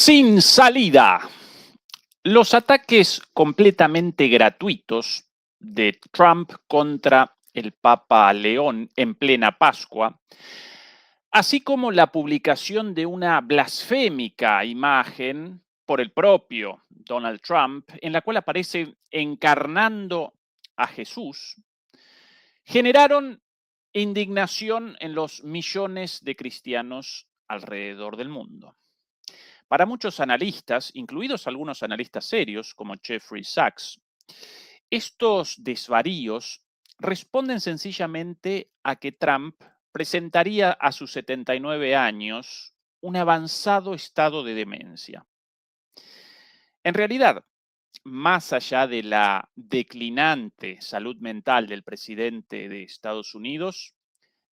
Sin salida. Los ataques completamente gratuitos de Trump contra el Papa León en plena Pascua, así como la publicación de una blasfémica imagen por el propio Donald Trump, en la cual aparece encarnando a Jesús, generaron indignación en los millones de cristianos alrededor del mundo. Para muchos analistas, incluidos algunos analistas serios como Jeffrey Sachs, estos desvaríos responden sencillamente a que Trump presentaría a sus 79 años un avanzado estado de demencia. En realidad, más allá de la declinante salud mental del presidente de Estados Unidos,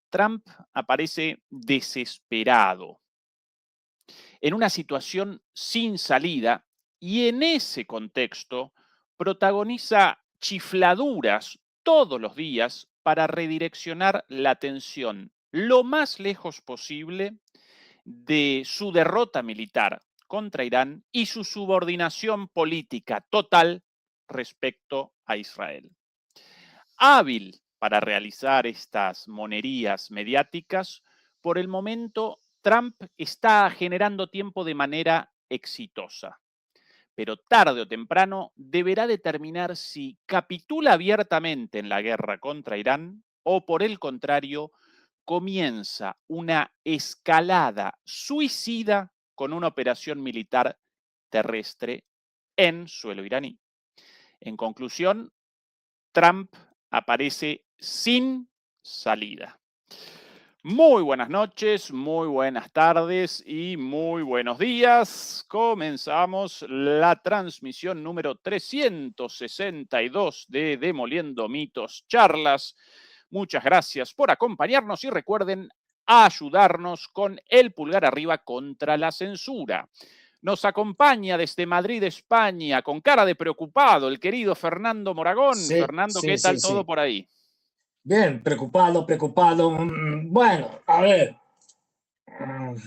Trump aparece desesperado, en una situación sin salida, y en ese contexto protagoniza chifladuras todos los días para redireccionar la atención lo más lejos posible de su derrota militar contra Irán y su subordinación política total respecto a Israel. Hábil para realizar estas monerías mediáticas, por el momento Trump está generando tiempo de manera exitosa, pero tarde o temprano deberá determinar si capitula abiertamente en la guerra contra Irán o, por el contrario, comienza una escalada suicida con una operación militar terrestre en suelo iraní. En conclusión, Trump aparece sin salida. Muy buenas noches, muy buenas tardes y muy buenos días. Comenzamos la transmisión número 362 de Demoliendo Mitos Charlas. Muchas gracias por acompañarnos y recuerden ayudarnos con el pulgar arriba contra la censura. Nos acompaña desde Madrid, España, con cara de preocupado, el querido Fernando Moragón. Sí, Fernando, ¿qué tal todo por ahí? Bien, preocupado. Bueno, a ver,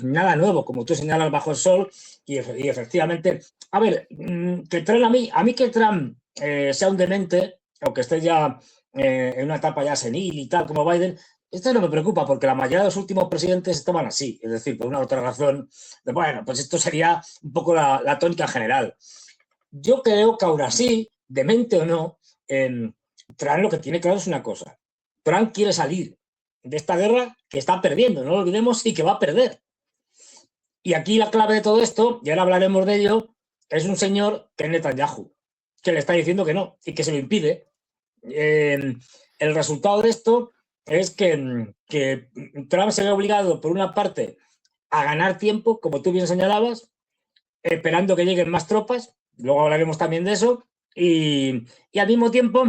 nada nuevo, como tú señalas, bajo el sol, y efectivamente, a ver, que Trump a mí que Trump sea un demente, o que esté ya en una etapa ya senil y tal, como Biden, esto no me preocupa, porque la mayoría de los últimos presidentes estaban así, es decir, por una u otra razón, bueno, pues esto sería un poco la tónica general. Yo creo que aún así, demente o no, Trump lo que tiene claro es una cosa. Trump quiere salir de esta guerra que está perdiendo, no lo olvidemos, y que va a perder. Y aquí la clave de todo esto, y ahora hablaremos de ello, es un señor que es Netanyahu, que le está diciendo que no y que se lo impide. El resultado de esto es que Trump se ve obligado, por una parte, a ganar tiempo, como tú bien señalabas, esperando que lleguen más tropas, luego hablaremos también de eso, y al mismo tiempo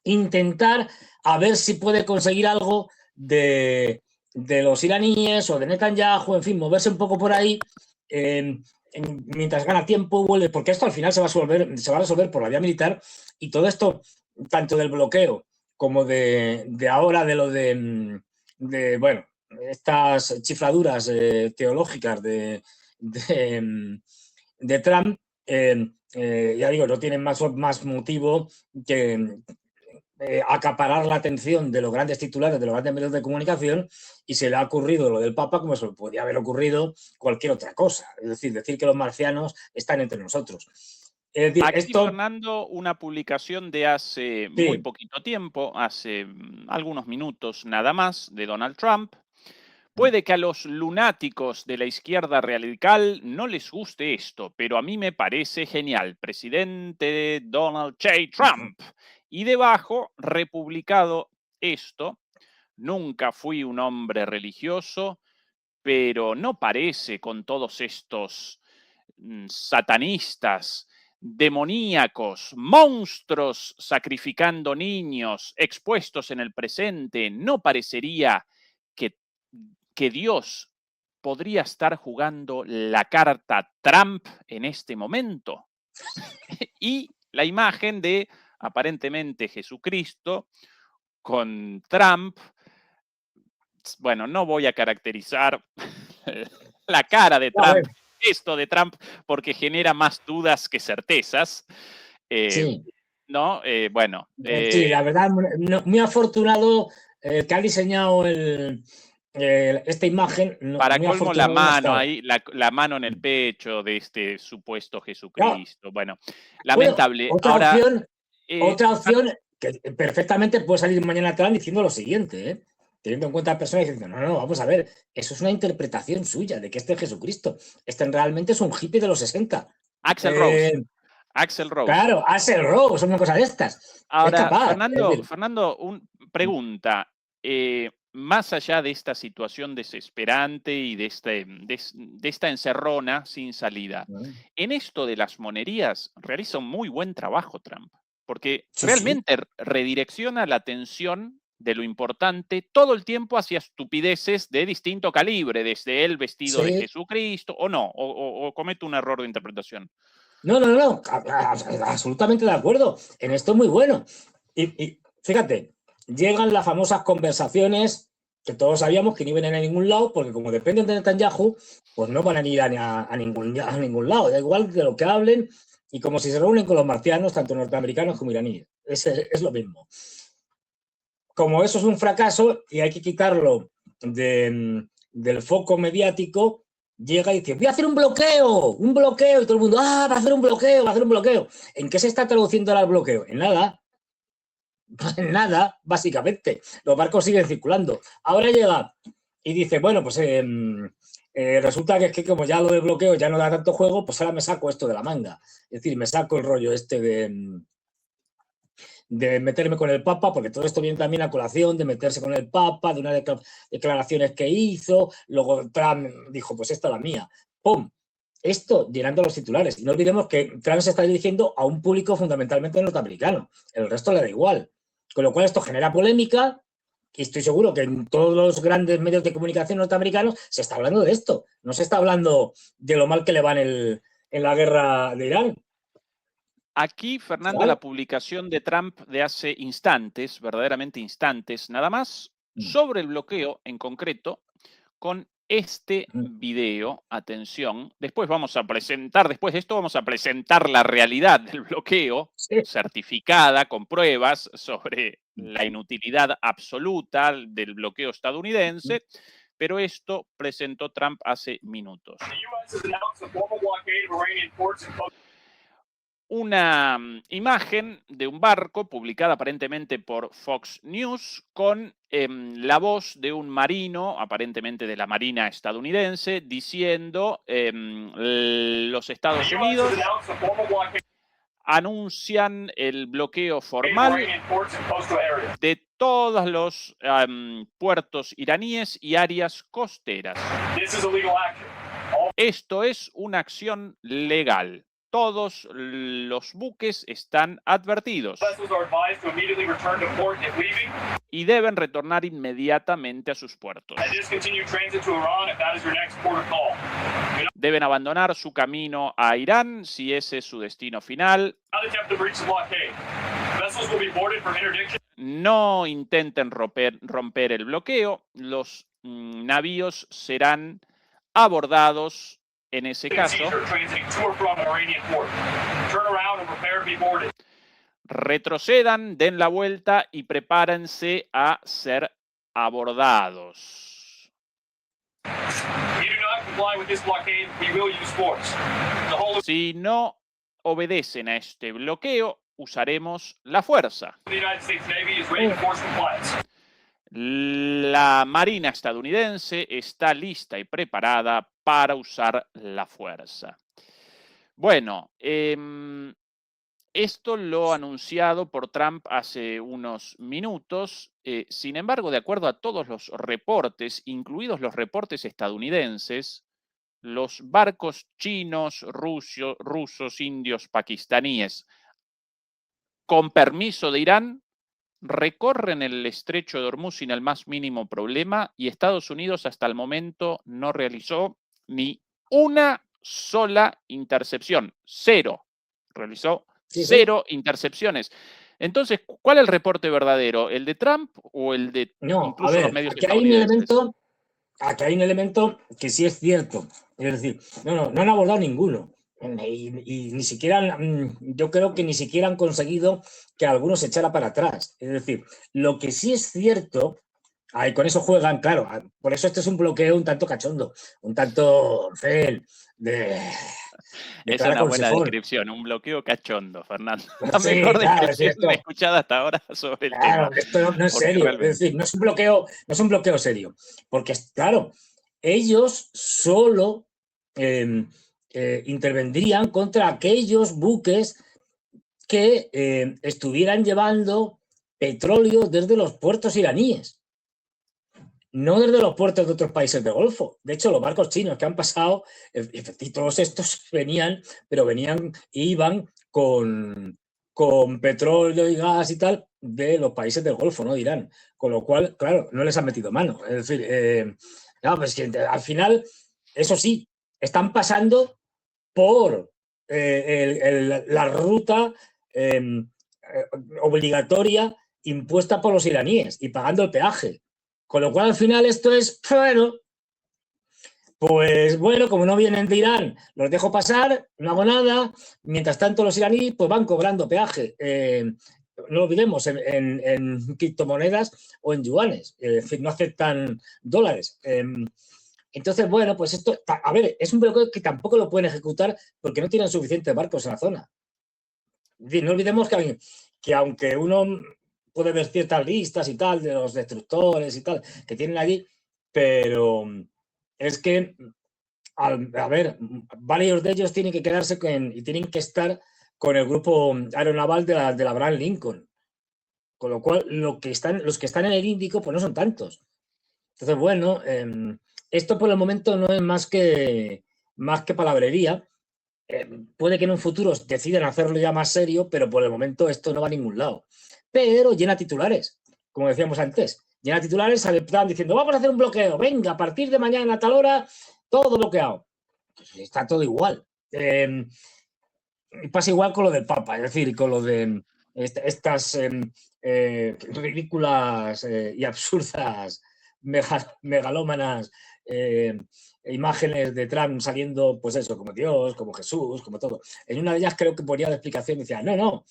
intentar a ver si puede conseguir algo de los iraníes o de Netanyahu, en fin, moverse un poco por ahí, mientras gana tiempo, vuelve, porque esto al final se va a resolver por la vía militar, y todo esto, tanto del bloqueo como de ahora de lo de bueno, estas chifladuras teológicas de Trump, ya digo, no tienen más motivo que acaparar la atención de los grandes titulares, de los grandes medios de comunicación, y se le ha ocurrido lo del Papa como se le podría haber ocurrido cualquier otra cosa. Es decir que los marcianos están entre nosotros. Es decir, Aquí, esto... Fernando, una publicación de hace muy Sí, poquito tiempo, hace algunos minutos nada más, de Donald Trump. Puede que a los lunáticos de la izquierda radical no les guste esto, pero a mí me parece genial. Presidente Donald J. Trump. Y debajo, republicado esto: nunca fui un hombre religioso, pero no parece con todos estos satanistas, demoníacos, monstruos sacrificando niños expuestos en el presente, ¿no parecería que Dios podría estar jugando la carta Trump en este momento? Y la imagen de aparentemente Jesucristo con Trump. Bueno, no voy a caracterizar la cara de a ver, Trump. esto de Trump porque genera más dudas que certezas. Sí. ¿No? Bueno. Sí, la verdad, muy afortunado que ha diseñado esta imagen. Para Muy colmo, la afortunado no ha mano estado. ahí, la mano en el pecho de este supuesto Claro, Jesucristo. Bueno, bueno, lamentable. Ahora, eh, otra opción que perfectamente puede salir mañana Trump diciendo lo siguiente, ¿eh? Teniendo en cuenta a personas diciendo, no, vamos a ver, eso es una interpretación suya de que este Jesucristo, realmente es un hippie de los 60. Axl Rose. Axl Rose. Claro, Axl Rose, una cosa de estas. Es Ahora, capaz. Fernando, pregunta. Más allá de esta situación desesperante y de esta encerrona sin salida, en esto de las monerías realiza un muy buen trabajo Trump, porque Sí, sí. realmente redirecciona la atención de lo importante todo el tiempo hacia estupideces de distinto calibre, desde él vestido de Sí. Jesucristo, o no, o cometo un error de interpretación. No, absolutamente de acuerdo. En esto es muy bueno. Y fíjate, llegan las famosas conversaciones que todos sabíamos que no iban a ir a ningún lado, porque como dependen de Netanyahu, pues no van a ir a ningún lado. Da igual de lo que hablen, y como si se reúnen con los marcianos, tanto norteamericanos como iraníes. Es lo mismo. Como eso es un fracaso y hay que quitarlo del foco mediático, llega y dice, voy a hacer un bloqueo, y todo el mundo, va a hacer un bloqueo. ¿En qué se está traduciendo ahora el bloqueo? En nada, en nada, básicamente. Los barcos siguen circulando. Ahora llega y dice, bueno, pues resulta que es que como ya lo de bloqueo ya no da tanto juego, pues ahora me saco esto de la manga. Es decir, me saco el rollo este de meterme con el Papa, porque todo esto viene también a colación de meterse con el Papa, de unas declaraciones que hizo, luego Trump dijo, pues esta es la mía, ¡pum! Esto llenando los titulares. Y no olvidemos que Trump se está dirigiendo a un público fundamentalmente norteamericano, el resto le da igual. Con lo cual esto genera polémica, y estoy seguro que en todos los grandes medios de comunicación norteamericanos se está hablando de esto, no se está hablando de lo mal que le va en la guerra de Irán. Aquí, Fernando, ¿Vale? la publicación de Trump de hace instantes, verdaderamente instantes, nada más, sobre el bloqueo en concreto, con este video, atención, después de esto vamos a presentar la realidad del bloqueo, Sí. certificada, con pruebas sobre la inutilidad absoluta del bloqueo estadounidense, pero esto presentó Trump hace minutos. Una imagen de un barco publicada aparentemente por Fox News con la voz de un marino, aparentemente de la Marina estadounidense, diciendo los Estados Unidos anuncian el bloqueo formal de todos los puertos iraníes y áreas costeras. Esto es una acción legal. Todos los buques están advertidos y deben retornar inmediatamente a sus puertos. Deben abandonar su camino a Irán si ese es su destino final. No intenten romper el bloqueo. Los navíos serán abordados en ese caso. Retrocedan, den la vuelta y prepárense a ser abordados. Si no obedecen a este bloqueo, usaremos la fuerza. La Marina estadounidense está lista y preparada para usar la fuerza. Bueno, esto lo ha anunciado por Trump hace unos minutos. Sin embargo, de acuerdo a todos los reportes, incluidos los reportes estadounidenses, los barcos chinos, rusos, indios, pakistaníes, con permiso de Irán, recorren el estrecho de Hormuz sin el más mínimo problema y Estados Unidos hasta el momento no realizó ni una sola intercepción. Cero. Realizó cero intercepciones. Entonces, ¿cuál es el reporte verdadero? ¿El de Trump o el de No, a incluso los ver, medios aquí hay un estadounidenses? elemento aquí hay un elemento que sí es cierto. Es decir, no han abordado ninguno. Y ni siquiera, yo creo que ni siquiera han conseguido que algunos se echara para atrás. Es decir, lo que sí es cierto, con eso juegan, claro, por eso este es un bloqueo un tanto cachondo, un tanto de Es clara una con buena sifón. descripción, un bloqueo cachondo, Fernando. La Sí, mejor claro, descripción escuchada hasta ahora sobre el tema. claro, esto no es Porque serio. Es realmente. decir, no es un bloqueo serio. Porque, claro, ellos solo intervendrían contra aquellos buques que estuvieran llevando petróleo desde los puertos iraníes, no desde los puertos de otros países del Golfo. De hecho, los barcos chinos que han pasado, todos estos venían, pero venían e iban con petróleo y gas y tal de los países del Golfo, no de Irán. Con lo cual, claro, no les han metido mano. Es decir, pues que al final, eso sí, están pasando por la ruta obligatoria impuesta por los iraníes y pagando el peaje. Con lo cual, al final, esto es, pues bueno, como no vienen de Irán, los dejo pasar, no hago nada. Mientras tanto, los iraníes pues van cobrando peaje. No olvidemos, en criptomonedas o en yuanes. Es decir, no aceptan dólares. Entonces, bueno, pues esto, a ver, es un bloqueo que tampoco lo pueden ejecutar porque no tienen suficientes barcos en la zona. No olvidemos que aunque uno puede ver ciertas listas y tal de los destructores y tal que tienen allí, pero es que, a ver, varios de ellos tienen que quedarse y tienen que estar con el grupo aeronaval de la Abraham Lincoln. Con lo cual, los que están en el Índico, pues no son tantos. Entonces, bueno, esto por el momento no es más que palabrería. Puede que en un futuro decidan hacerlo ya más serio, pero por el momento esto no va a ningún lado. Pero llena titulares, como decíamos antes. Llena titulares, están diciendo, vamos a hacer un bloqueo, venga, a partir de mañana a tal hora, todo bloqueado. Pues está todo igual. Pasa igual con lo del Papa, es decir, con lo de estas ridículas y absurdas megalómanas imágenes de Trump saliendo, pues eso, como Dios, como Jesús, como todo. En una de ellas creo que ponía de explicación y decía, no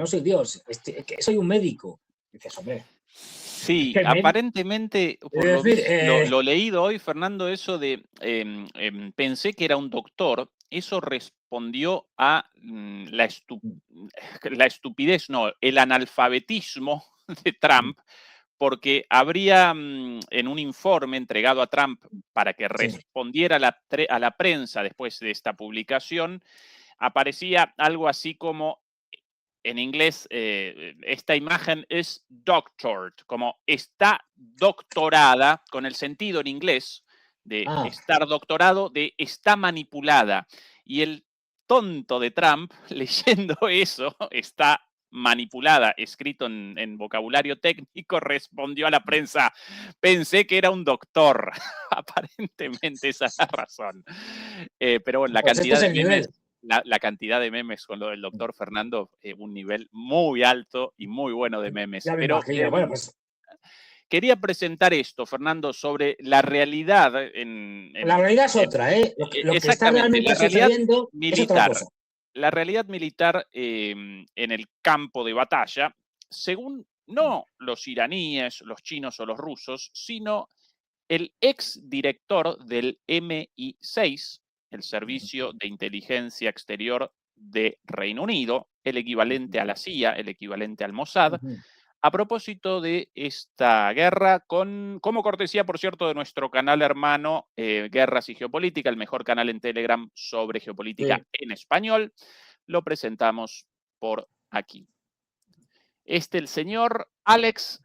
soy Dios, que soy un médico. Y dices, hombre. Sí, aparentemente, por lo decir, lo leído hoy, Fernando, eso de pensé que era un doctor, eso respondió a la estupidez, no, el analfabetismo de Trump, porque habría en un informe entregado a Trump para que respondiera a la prensa después de esta publicación, aparecía algo así como, en inglés, esta imagen es doctored, como está doctorada, con el sentido en inglés de estar doctorado, de está manipulada. Y el tonto de Trump, leyendo eso, está manipulada, escrito en vocabulario técnico, respondió a la prensa, pensé que era un doctor. Aparentemente esa es la razón. Pero bueno, la pues cantidad de memes, la cantidad de memes con lo del doctor Fernando, un nivel muy alto y muy bueno de memes. Ya me Pero imagino. Bueno, pues quería presentar esto, Fernando, sobre la realidad la realidad es otra, ¿eh? Lo que está exactamente, realmente la realidad sucediendo es otra militar. cosa. La realidad militar en el campo de batalla, según no los iraníes, los chinos o los rusos, sino el ex director del MI6, el Servicio de Inteligencia Exterior de Reino Unido, el equivalente a la CIA, el equivalente al Mossad, a propósito de esta guerra, como cortesía, por cierto, de nuestro canal hermano Guerras y Geopolítica, el mejor canal en Telegram sobre geopolítica en español, lo presentamos por aquí. El señor Alex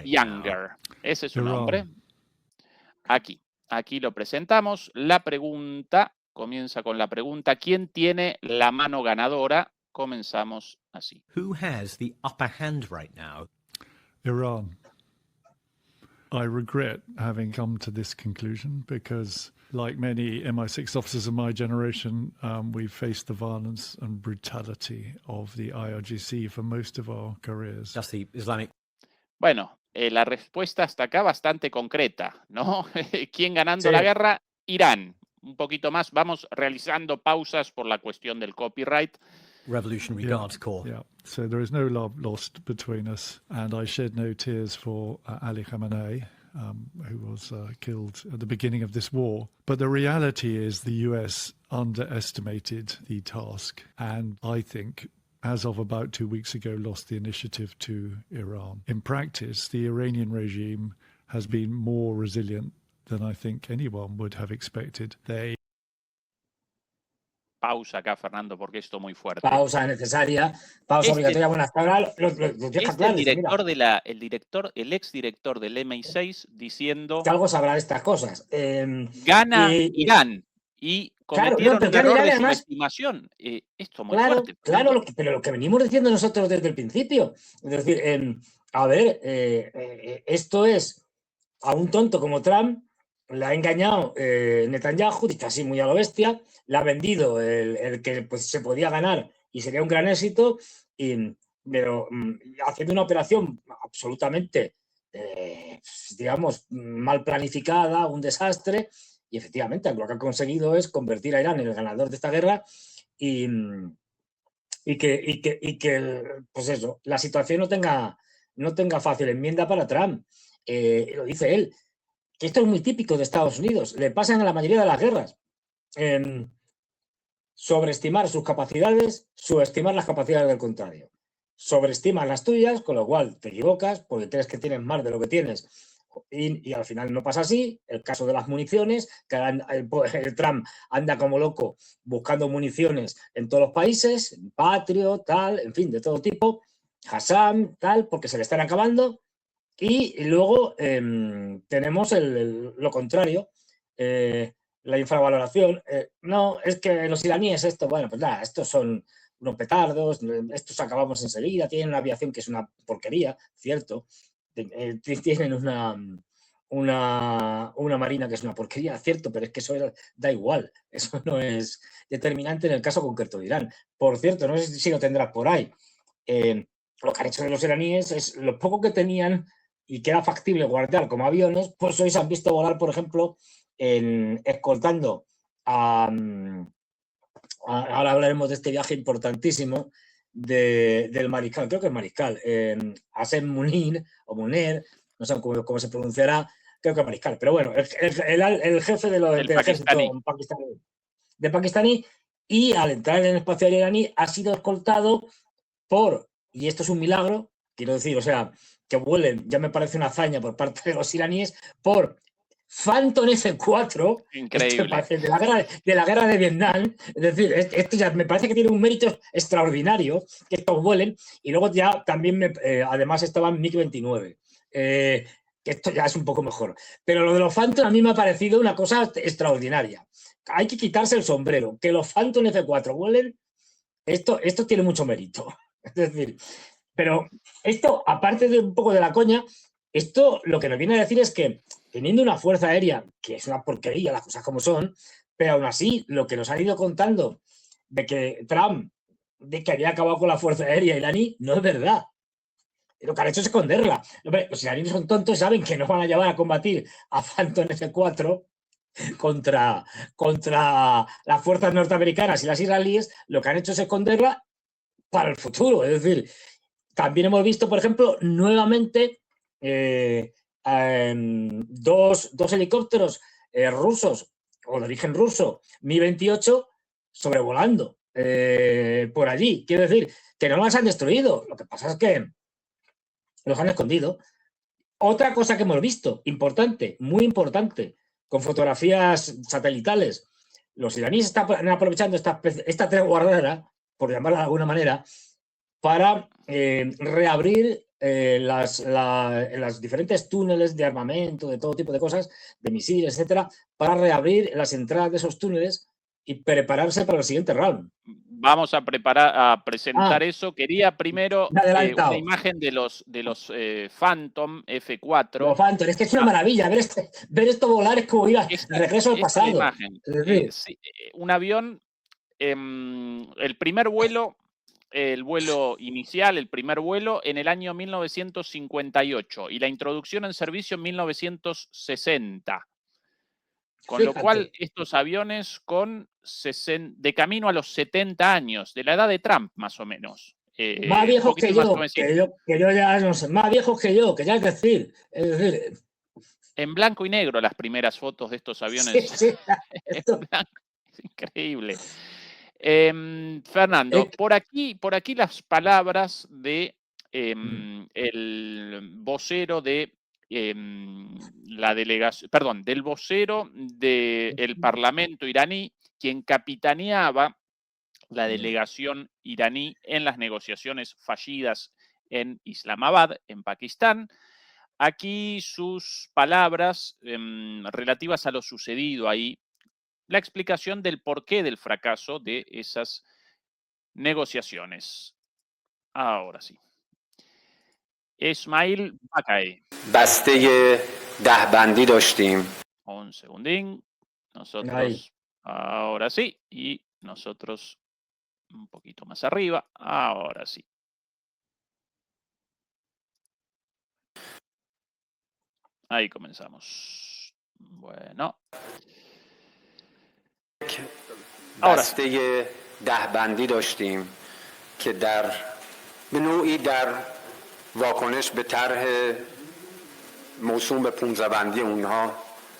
Younger, ese es su nombre. Aquí lo presentamos. La pregunta comienza con la pregunta: ¿quién tiene la mano ganadora? Comenzamos así. Who has the upper hand right now? Iran. I regret having come to this conclusion because, like many MI6 officers of my generation, we've faced the violence and brutality of the IRGC for most of our careers. Just the Islamic. Bueno, la respuesta hasta acá bastante concreta, ¿no? ¿Quién ganando Sí. la guerra? Irán. Un poquito más, vamos realizando pausas por la cuestión del copyright. Revolutionary Yeah, Guards Corps. Yeah. So there is no love lost between us, and I shed no tears for Ali Khamenei, who was killed at the beginning of this war. But the reality is the US underestimated the task, and I think, as of about 2 weeks ago, lost the initiative to Iran. In practice, the Iranian regime has been more resilient than I think anyone would have expected. They Pausa acá, Fernando, porque esto es muy fuerte. Pausa necesaria, pausa obligatoria. Bueno, hasta ahora lo deja claro. El dice, director mira, el exdirector del MI6 diciendo que algo sabrá de estas cosas. gana y- Irán y Claro, cometieron no, pero un claro, error Irán, de además, subestimación. Esto es muy claro, fuerte. claro, pero lo que venimos diciendo nosotros desde el principio. Es decir, a ver, esto es a un tonto como Trump, le ha engañado Netanyahu, dicho así muy a lo bestia, le ha vendido el que pues, se podía ganar y sería un gran éxito, pero haciendo una operación absolutamente, digamos, mal planificada, un desastre, y efectivamente lo que ha conseguido es convertir a Irán en el ganador de esta guerra y que pues eso, la situación no tenga fácil enmienda para Trump. Lo dice él, que esto es muy típico de Estados Unidos, le pasan a la mayoría de las guerras. Sobreestimar sus capacidades, subestimar las capacidades del contrario. Sobreestimas las tuyas, con lo cual te equivocas porque crees que tienes más de lo que tienes y al final no pasa así. El caso de las municiones, que el Trump anda como loco buscando municiones en todos los países, Patriot, tal, en fin, de todo tipo, Hassan, tal, porque se le están acabando. Y luego tenemos lo contrario, la infravaloración. No, es que los iraníes esto, bueno, pues nada, estos son unos petardos, estos acabamos enseguida, tienen una aviación que es una porquería, cierto, tienen una marina que es una porquería, cierto, pero es que eso da igual, eso no es determinante en el caso concreto de Irán. Por cierto, no sé si lo tendrás por ahí, lo que han hecho los iraníes es lo poco que tenían y que era factible guardar como aviones, pues hoy se han visto volar, por ejemplo, escoltando ahora hablaremos de este viaje importantísimo del mariscal, creo que es mariscal, Hassan Munir, o Munir, no sé cómo se pronunciará, creo que es mariscal, pero bueno, el jefe del ejército pakistaní, y al entrar en el espacio aéreo iraní ha sido escoltado por, y esto es un milagro, quiero decir, o sea, que vuelen, ya me parece una hazaña por parte de los iraníes, por Phantom F4, increíble, de la guerra de Vietnam. Es decir, esto ya me parece que tiene un mérito extraordinario que estos vuelen. Y luego ya también, además, estaban MiG-29, que esto ya es un poco mejor. Pero lo de los Phantom a mí me ha parecido una cosa extraordinaria. Hay que quitarse el sombrero. Que los Phantom F4 vuelen, esto tiene mucho mérito. Es decir, pero esto, aparte de un poco de la coña, esto lo que nos viene a decir es que teniendo una fuerza aérea, que es una porquería, las cosas como son, pero aún así, lo que nos han ido contando de que Trump, de que había acabado con la fuerza aérea iraní, no es verdad. Lo que han hecho es esconderla. Los iraníes son tontos y saben que no van a llevar a combatir a Phantom F4 contra las fuerzas norteamericanas y las israelíes. Lo que han hecho es esconderla para el futuro. Es decir, también hemos visto, por ejemplo, nuevamente dos helicópteros rusos o de origen ruso, Mi-28, sobrevolando por allí. Quiero decir, que no los han destruido. Lo que pasa es que los han escondido. Otra cosa que hemos visto, importante, muy importante, con fotografías satelitales, los iraníes están aprovechando esta guardera, por llamarla de alguna manera, para reabrir las diferentes túneles de armamento, de todo tipo de cosas, de misiles, etcétera, para reabrir las entradas de esos túneles y prepararse para el siguiente round. Vamos a presentar eso. Quería primero una imagen de los Phantom F4. Los Phantom, es que es una maravilla ver esto volar, es como ir a regreso al pasado. Imagen. Sí, un avión, el primer vuelo el vuelo inicial, el primer vuelo, en el año 1958 y la introducción en servicio en 1960. Con lo cual, estos aviones de camino a los 70 años, de la edad de Trump, más o menos. Más viejos que yo ya no sé, más viejos que yo, que ya es decir. En blanco y negro las primeras fotos de estos aviones. Sí, en blanco. Es increíble. Fernando, por aquí las palabras de el vocero de la delegación, perdón, del vocero del Parlamento iraní, quien capitaneaba la delegación iraní en las negociaciones fallidas en Islamabad, en Pakistán. Aquí sus palabras relativas a lo sucedido ahí, la explicación del porqué del fracaso de esas negociaciones. Ahora sí. Ismail Baqai. بسته دهبندی داشتیم. Un segundín. Nosotros, ahora sí. Y nosotros un poquito más arriba. Ahora sí. Ahí comenzamos. Bueno. بسته دهبندی داشتیم که به نوعی در واکنش به طرح موسوم به 15 بندی اونها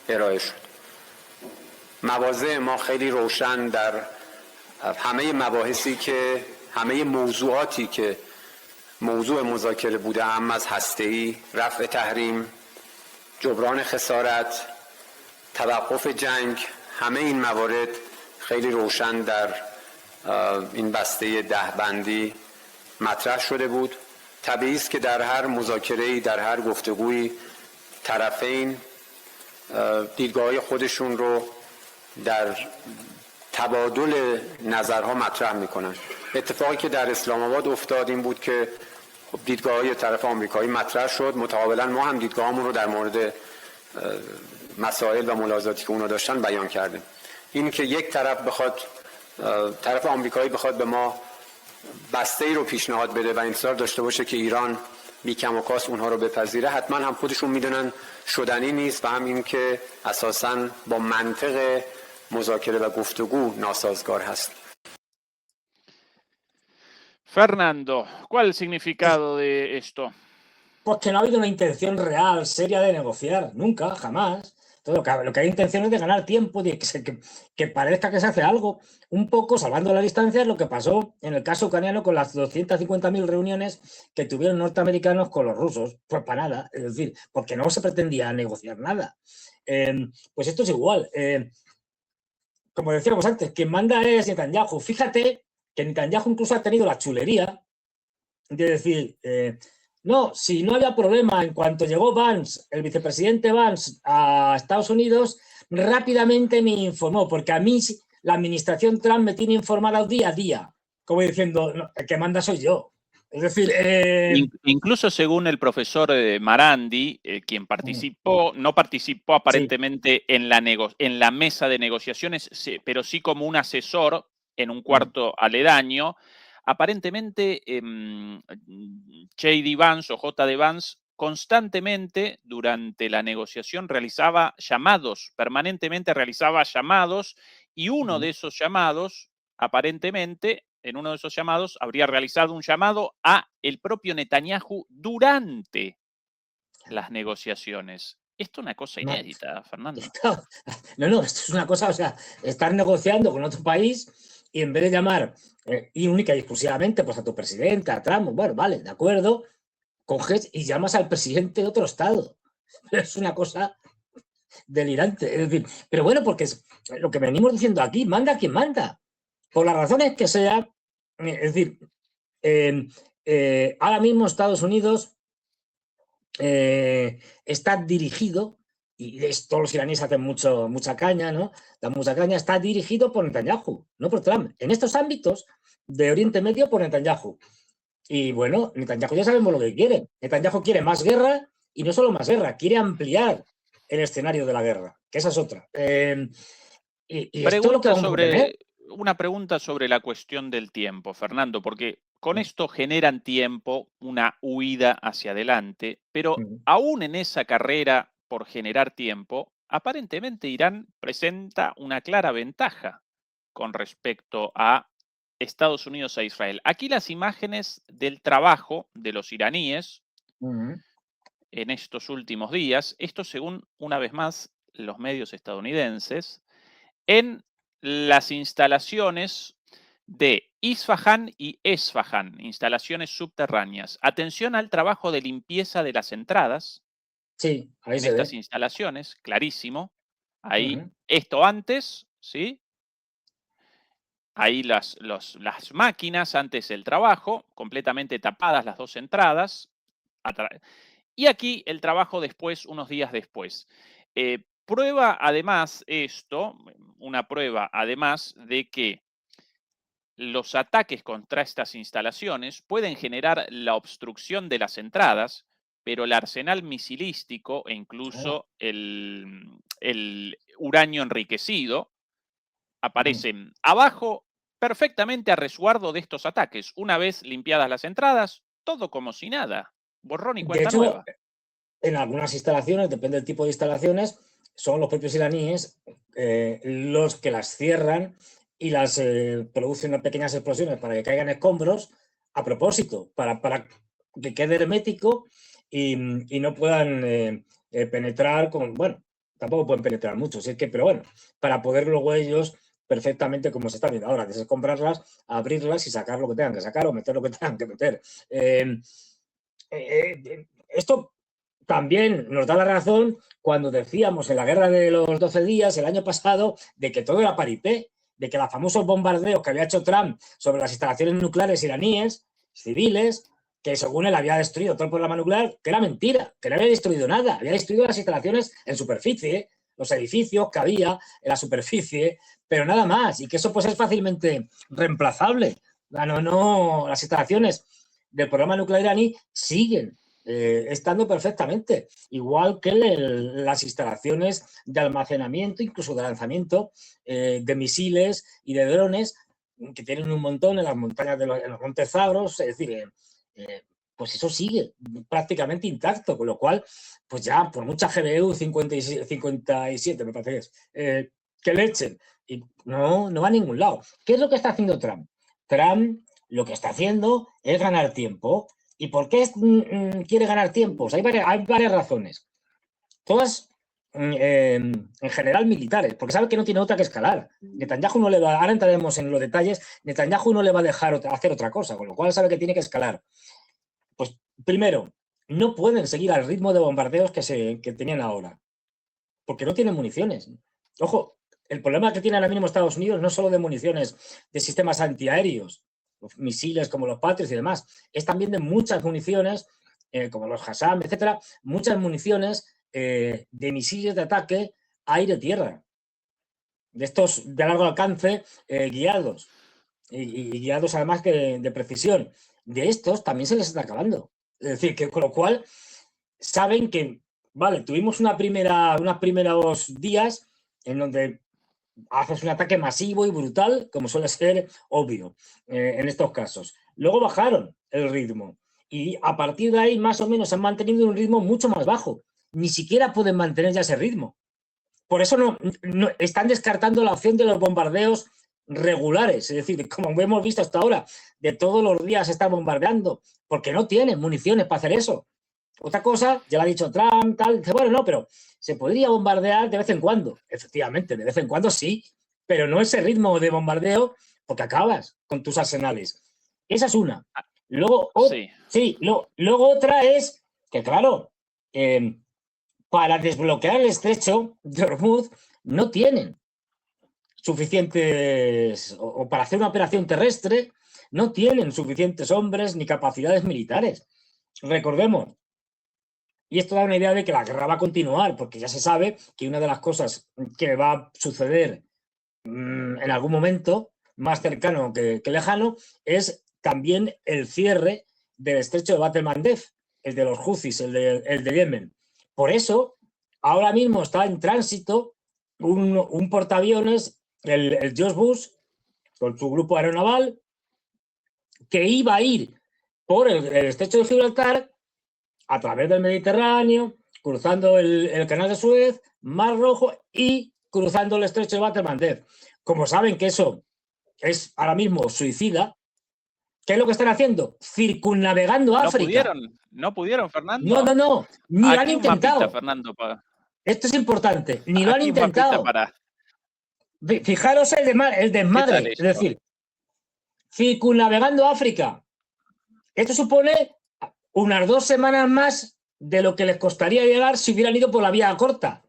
ارائه شد. مواضع ما خیلی روشن در همه مباحثی که همه موضوعاتی که موضوع مذاکره بوده، هم از هسته‌ای، رفع تحریم، جبران خسارت، توقف جنگ، همه این موارد خیلی روشن در این بسته دهبندی مطرح شده بود. طبیعی است که در هر مذاکره‌ای، در هر گفتگویی، طرفین دیدگاه‌های خودشون رو در تبادل نظرها مطرح میکنن. اتفاقی که در اسلام آباد افتاد این بود که دیدگاه‌های طرف آمریکایی مطرح شد، متقابلا ما هم دیدگاهمون رو در مورد مسائل و ملاحظاتی که اونا داشتن بیان کردیم. این که یک طرف آمریکایی بخواد به ما بسته‌ای رو پیشنهاد بده و انتظار داشته باشه که ایران بی کم و کاست اونها رو بپذیره، حتما هم خودشون میدونن شدنی نیست و هم این که اساساً با منطق مذاکره و گفتگو ناسازگار هست. Fernando, ¿cuál es el significado de esto? Pues que no ha habido una intención real, seria de negociar, nunca, jamás. Todo lo que hay intención es de ganar tiempo, de que parezca que se hace algo. Un poco, salvando las distancias, lo que pasó en el caso ucraniano con las 250.000 reuniones que tuvieron norteamericanos con los rusos. Pues para nada, es decir, porque no se pretendía negociar nada. Pues esto es igual. Como decíamos antes, quien manda es Netanyahu. Fíjate que Netanyahu incluso ha tenido la chulería de decir... no, si no había problema, en cuanto llegó Vance, el vicepresidente Vance, a Estados Unidos, rápidamente me informó, porque a mí la administración Trump me tiene informado día a día, como diciendo, no, el que manda soy yo. Es decir... Incluso según el profesor Marandi, quien no participó aparentemente en la mesa de negociaciones, pero sí como un asesor en un cuarto aledaño. Aparentemente, J.D. Vance o J.D. Vance constantemente durante la negociación realizaba llamados, permanentemente realizaba llamados, y uno de esos llamados, aparentemente, en uno de esos llamados, habría realizado un llamado a el propio Netanyahu durante las negociaciones. Esto es una cosa inédita, Fernando. No, esto es una cosa, o sea, estar negociando con otro país y en vez de llamar y única y exclusivamente pues a tu presidente, a Trump, bueno, vale, de acuerdo, coges y llamas al presidente de otro estado. Es una cosa delirante. Es decir, pero bueno, porque es lo que venimos diciendo aquí, manda quien manda. Por las razones que sea, es decir, ahora mismo Estados Unidos está dirigido, y todos los iraníes hacen mucha caña, ¿no? Dan mucha caña, está dirigido por Netanyahu, no por Trump. En estos ámbitos de Oriente Medio por Netanyahu. Y bueno, Netanyahu ya sabemos lo que quiere. Netanyahu quiere más guerra y no solo más guerra, quiere ampliar el escenario de la guerra, que esa es otra. Una pregunta sobre la cuestión del tiempo, Fernando, porque Con esto generan tiempo, una huida hacia adelante, pero aún en esa carrera por generar tiempo, aparentemente Irán presenta una clara ventaja con respecto a Estados Unidos e Israel. Aquí las imágenes del trabajo de los iraníes en estos últimos días, esto según, una vez más, los medios estadounidenses, en las instalaciones de Isfahán y Esfahán, instalaciones subterráneas. Atención al trabajo de limpieza de las entradas. Sí, ahí en se estas ve. instalaciones, clarísimo. Ahí, esto antes, ¿sí? Ahí las máquinas antes del trabajo, completamente tapadas las dos entradas. Y aquí el trabajo después, unos días después. Prueba además esto, una prueba además de que los ataques contra estas instalaciones pueden generar la obstrucción de las entradas, pero el arsenal misilístico e incluso el uranio enriquecido aparecen abajo perfectamente a resguardo de estos ataques. Una vez limpiadas las entradas, todo como si nada. Borrón y De cuenta hecho, nueva. en algunas instalaciones, depende del tipo de instalaciones, son los propios iraníes los que las cierran y las producen unas pequeñas explosiones para que caigan escombros a propósito, para que quede hermético y no puedan penetrar con, bueno, tampoco pueden penetrar mucho, si es que, pero bueno, para poder luego ellos perfectamente, como se está viendo ahora, desescombrarlas, abrirlas y sacar lo que tengan que sacar o meter lo que tengan que meter. Esto también nos da la razón cuando decíamos en la guerra de los 12 días, el año pasado, de que todo era paripé, de que los famosos bombardeos que había hecho Trump sobre las instalaciones nucleares iraníes, civiles, que según él había destruido todo el programa nuclear, que era mentira, que no había destruido nada, había destruido las instalaciones en superficie, los edificios que había en la superficie, pero nada más, y que eso pues es fácilmente reemplazable. No, las instalaciones del programa nuclear iraní siguen estando perfectamente, igual que las instalaciones de almacenamiento, incluso de lanzamiento de misiles y de drones, que tienen un montón en las montañas en los montes Zagros, es decir, pues eso sigue prácticamente intacto, con lo cual, pues ya por mucha GBU 57 me parece que es, que le echen, y no va a ningún lado. ¿Qué es lo que está haciendo Trump? Trump lo que está haciendo es ganar tiempo. ¿Y por qué quiere ganar tiempo? Hay varias razones. Todas, en general, militares, porque sabe que no tiene otra que escalar. Netanyahu no le va, ahora entraremos en los detalles, Netanyahu no le va a dejar hacer otra cosa, con lo cual sabe que tiene que escalar. Pues, primero, no pueden seguir al ritmo de bombardeos que tenían ahora, porque no tienen municiones. Ojo, el problema que tiene ahora mismo Estados Unidos no es solo de municiones de sistemas antiaéreos, misiles como los Patriots y demás, es también de muchas municiones, como los Hassam, etcétera, muchas municiones de misiles de ataque aire-tierra, de estos de largo alcance guiados, y guiados además de precisión. De estos también se les está acabando. Es decir, que con lo cual saben que, vale, tuvimos unos primeros días en donde haces un ataque masivo y brutal, como suele ser obvio en estos casos. Luego bajaron el ritmo y a partir de ahí más o menos han mantenido un ritmo mucho más bajo. Ni siquiera pueden mantener ya ese ritmo. Por eso no están descartando la opción de los bombardeos regulares, es decir, como hemos visto hasta ahora, de todos los días se está bombardeando, porque no tienen municiones para hacer eso. Otra cosa, ya lo ha dicho Trump, tal, dice, bueno, no, pero se podría bombardear de vez en cuando. Efectivamente, de vez en cuando sí, pero no ese ritmo de bombardeo, porque acabas con tus arsenales. Esa es una. Luego, luego otra es que, claro, para desbloquear el estrecho de Hormuz no tienen suficientes, o para hacer una operación terrestre, no tienen suficientes hombres ni capacidades militares. Recordemos, y esto da una idea de que la guerra va a continuar, porque ya se sabe que una de las cosas que va a suceder en algún momento, más cercano que lejano, es también el cierre del estrecho de Bab el-Mandeb, el de los Houthis, el de Yemen. Por eso, ahora mismo está en tránsito un portaaviones, el George Bush, con su grupo aeronaval, que iba a ir por el estrecho de Gibraltar a través del Mediterráneo, cruzando el canal de Suez, Mar Rojo y cruzando el estrecho de Bab el-Mandeb. Como saben que eso es ahora mismo suicida, ¿qué es lo que están haciendo? Circunnavegando África. No pudieron, Fernando. No, ni lo han Aquí un intentado. mapita, Fernando. Esto es importante, ni lo han Aquí un mapita intentado. para... Fijaros el ¿Qué desmadre, tal es esto? decir, circunnavegando África. Esto supone unas 2 semanas más de lo que les costaría llegar si hubieran ido por la vía corta.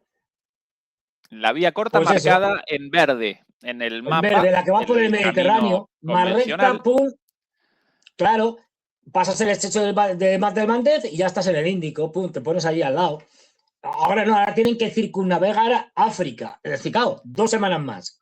La vía corta Pues eso. marcada en verde, en el En mapa. verde, la que va por el camino Mediterráneo, más convencional. recta, pum. Claro, pasas el estrecho de Bab el-Mandeb y ya estás en el Índico, pum, te pones allí al lado. Ahora no, ahora tienen que circunnavegar a África. Es decir, claro, 2 semanas más.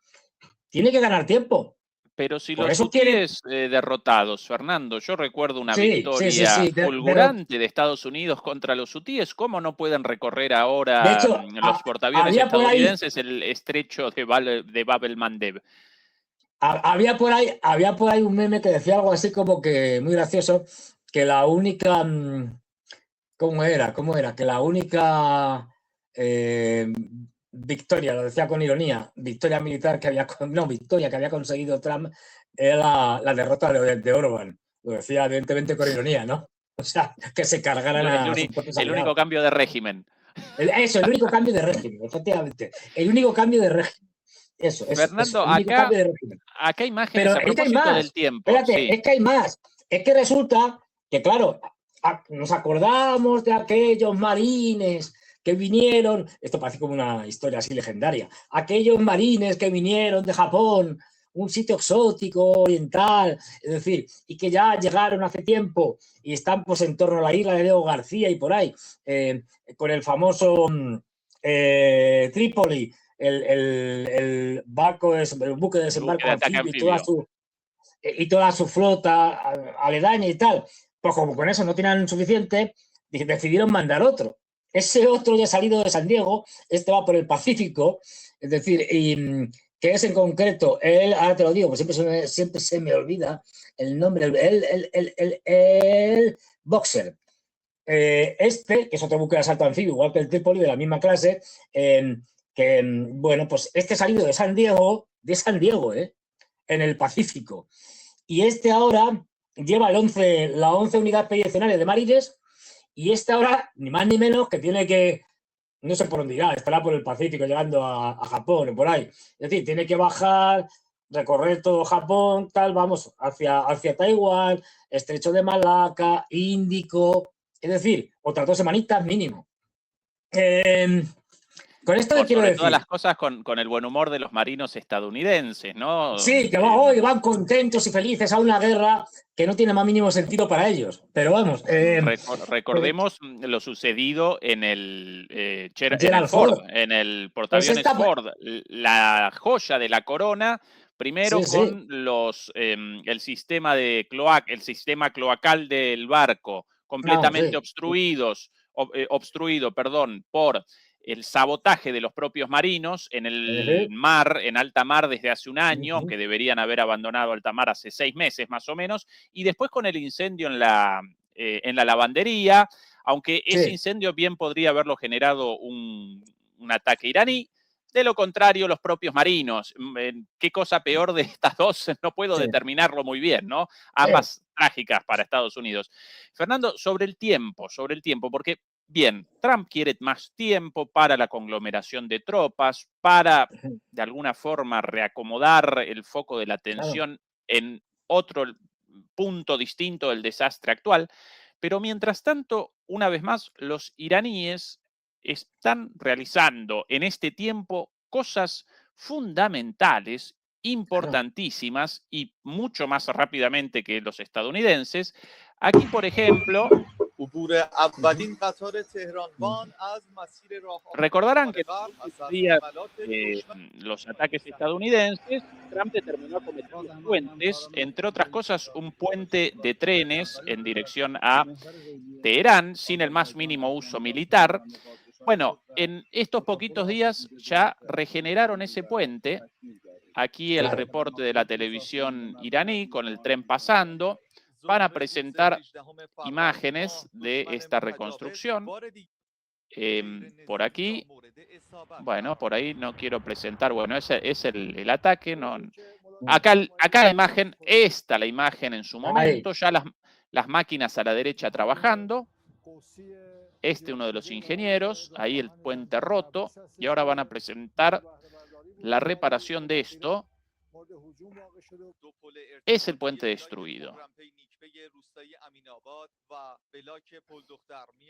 Tiene que ganar tiempo. Pero si Por los eso quieren- hutíes derrotados, Fernando, yo recuerdo una Sí, victoria sí, fulgurante de Estados Unidos contra los hutíes. ¿Cómo no pueden recorrer De ahora hecho, los portaaviones había por ahí- estadounidenses el estrecho de Bab el-Mandeb? Había por ahí un meme que decía algo así como que, muy gracioso, que la única, ¿cómo era? Que la única victoria, lo decía con ironía, victoria militar que había conseguido Trump era la derrota de Orban. Lo decía evidentemente con ironía, ¿no? O sea, que se cargaran a sus propios El único aliados. cambio de régimen. Eso, el único cambio de régimen, efectivamente. El único cambio de régimen. Eso, Fernando, el único cambio de régimen. Acá hay imágenes Pero a es que hay propósito más. del tiempo. Espérate, Sí. es que hay más. Es que resulta que, claro, nos acordamos de aquellos marines que vinieron, esto parece como una historia así legendaria, aquellos marines que vinieron de Japón, un sitio exótico, oriental, es decir, y que ya llegaron hace tiempo y están pues en torno a la isla de Diego García y por ahí, con el famoso Trípoli, el buque de desembarco Buque de ataque anfibio y toda su flota aledaña y tal. Pues como con eso no tenían suficiente, decidieron mandar otro. Ese otro ya ha salido de San Diego, este va por el Pacífico, es decir, y que es en concreto, ahora te lo digo, pues siempre se me olvida el nombre, el Boxer. Que es otro buque de asalto anfibio, igual que el Trípoli, de la misma clase, bueno, pues este ha salido de San Diego, en el Pacífico. Y este ahora lleva la 11 unidad expedicionaria de marines, y este ahora, ni más ni menos, que tiene que, no sé por dónde irá, estará por el Pacífico llegando a Japón o por ahí. Es decir, tiene que bajar, recorrer todo Japón, tal, vamos, hacia Taiwán, Estrecho de Malaca, Índico, es decir, otras 2 semanitas mínimo. Con esto Por quiero sobre decir. todas las cosas con el buen humor de los marinos estadounidenses, ¿no? Sí, que hoy van contentos y felices a una guerra que no tiene más mínimo sentido para ellos. Pero vamos. Recordemos lo sucedido en el Gerald Ford. en el portaaviones Pues Ford, la joya de la corona. Primero Sí, sí. con el sistema cloacal del barco completamente obstruido, por el sabotaje de los propios marinos en el mar, en alta mar desde hace un año, aunque deberían haber abandonado alta mar hace 6 meses más o menos, y después con el incendio en la lavandería, aunque ese incendio bien podría haberlo generado un ataque iraní. De lo contrario, los propios marinos. ¿Qué cosa peor de estas dos? No puedo determinarlo muy bien, ¿no? Ambas trágicas para Estados Unidos. Fernando, sobre el tiempo, porque, bien, Trump quiere más tiempo para la conglomeración de tropas, para, de alguna forma, reacomodar el foco de la atención en otro punto distinto del desastre actual. Pero mientras tanto, una vez más, los iraníes están realizando en este tiempo cosas fundamentales, importantísimas y mucho más rápidamente que los estadounidenses. Aquí, por ejemplo, recordarán que los ataques estadounidenses, Trump determinó acometer los puentes, entre otras cosas, un puente de trenes en dirección a Teherán, sin el más mínimo uso militar. Bueno, en estos poquitos días ya regeneraron ese puente. Aquí el reporte de la televisión iraní con el tren pasando. van a presentar imágenes de esta reconstrucción. Por aquí, bueno, por ahí no quiero presentar, bueno, ese es el ataque. No, acá la imagen, la imagen en su momento, ya las máquinas a la derecha trabajando. Uno de los ingenieros, ahí el puente roto, y ahora van a presentar la reparación de esto. Es el puente destruido.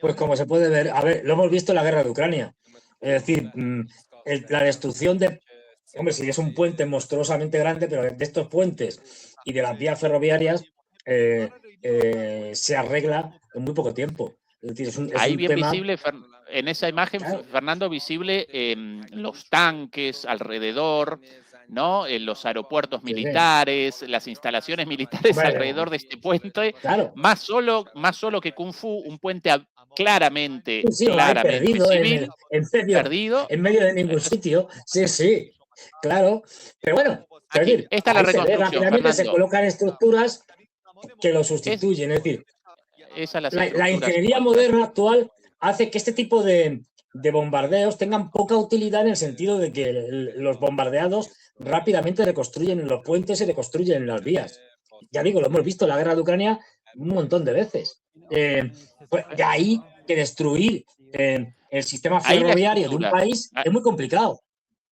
Pues como se puede ver, a ver, lo hemos visto en la guerra de Ucrania. Es decir, la destrucción de... Hombre, sí, es un puente monstruosamente grande, pero de estos puentes y de las vías ferroviarias se arregla en muy poco tiempo. Es decir, es ahí un bien tema... visible, en esa imagen, claro, Fernando, visible los tanques alrededor, ¿no? En los aeropuertos militares, las instalaciones militares alrededor de este puente. Claro. Más solo que Kung Fu, un puente claramente, perdido, civil, perdido. En medio de ningún sitio. Sí, claro. Pero bueno, aquí, esta es la reconstrucción, rápidamente se colocan estructuras que lo sustituyen. Es decir, la ingeniería moderna actual hace que este tipo de bombardeos tengan poca utilidad, en el sentido de que los bombardeados rápidamente reconstruyen los puentes y reconstruyen las vías. Ya digo, lo hemos visto en la guerra de Ucrania un montón de veces. Pues de ahí que destruir el sistema ferroviario de un país es muy complicado.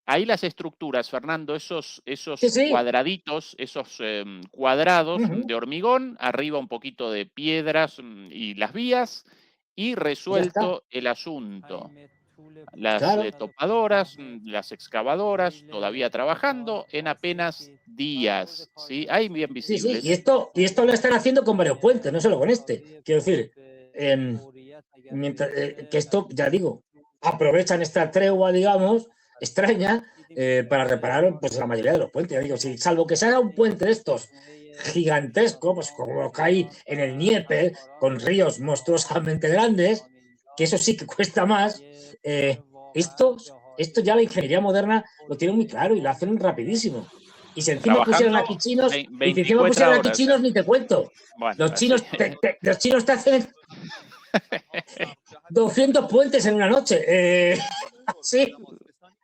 Ahí las estructuras, Fernando, esos cuadraditos, esos cuadrados de hormigón, arriba un poquito de piedras y las vías, y resuelto el asunto. Las topadoras, las excavadoras, todavía trabajando en apenas días, ¿sí? Ahí bien visibles. Sí. Y esto lo están haciendo con varios puentes, no solo con este. Quiero decir, que esto, ya digo, aprovechan esta tregua, digamos, extraña, para reparar pues la mayoría de los puentes. Ya digo, salvo que se haga un puente de estos gigantesco, pues como que hay en el Dnieper, con ríos monstruosamente grandes, que eso sí que cuesta más. Esto ya la ingeniería moderna lo tiene muy claro y lo hacen rapidísimo. Y si encima pusieran aquí chinos, ni te cuento. Bueno, los chinos te hacen 200 puentes en una noche. Sí,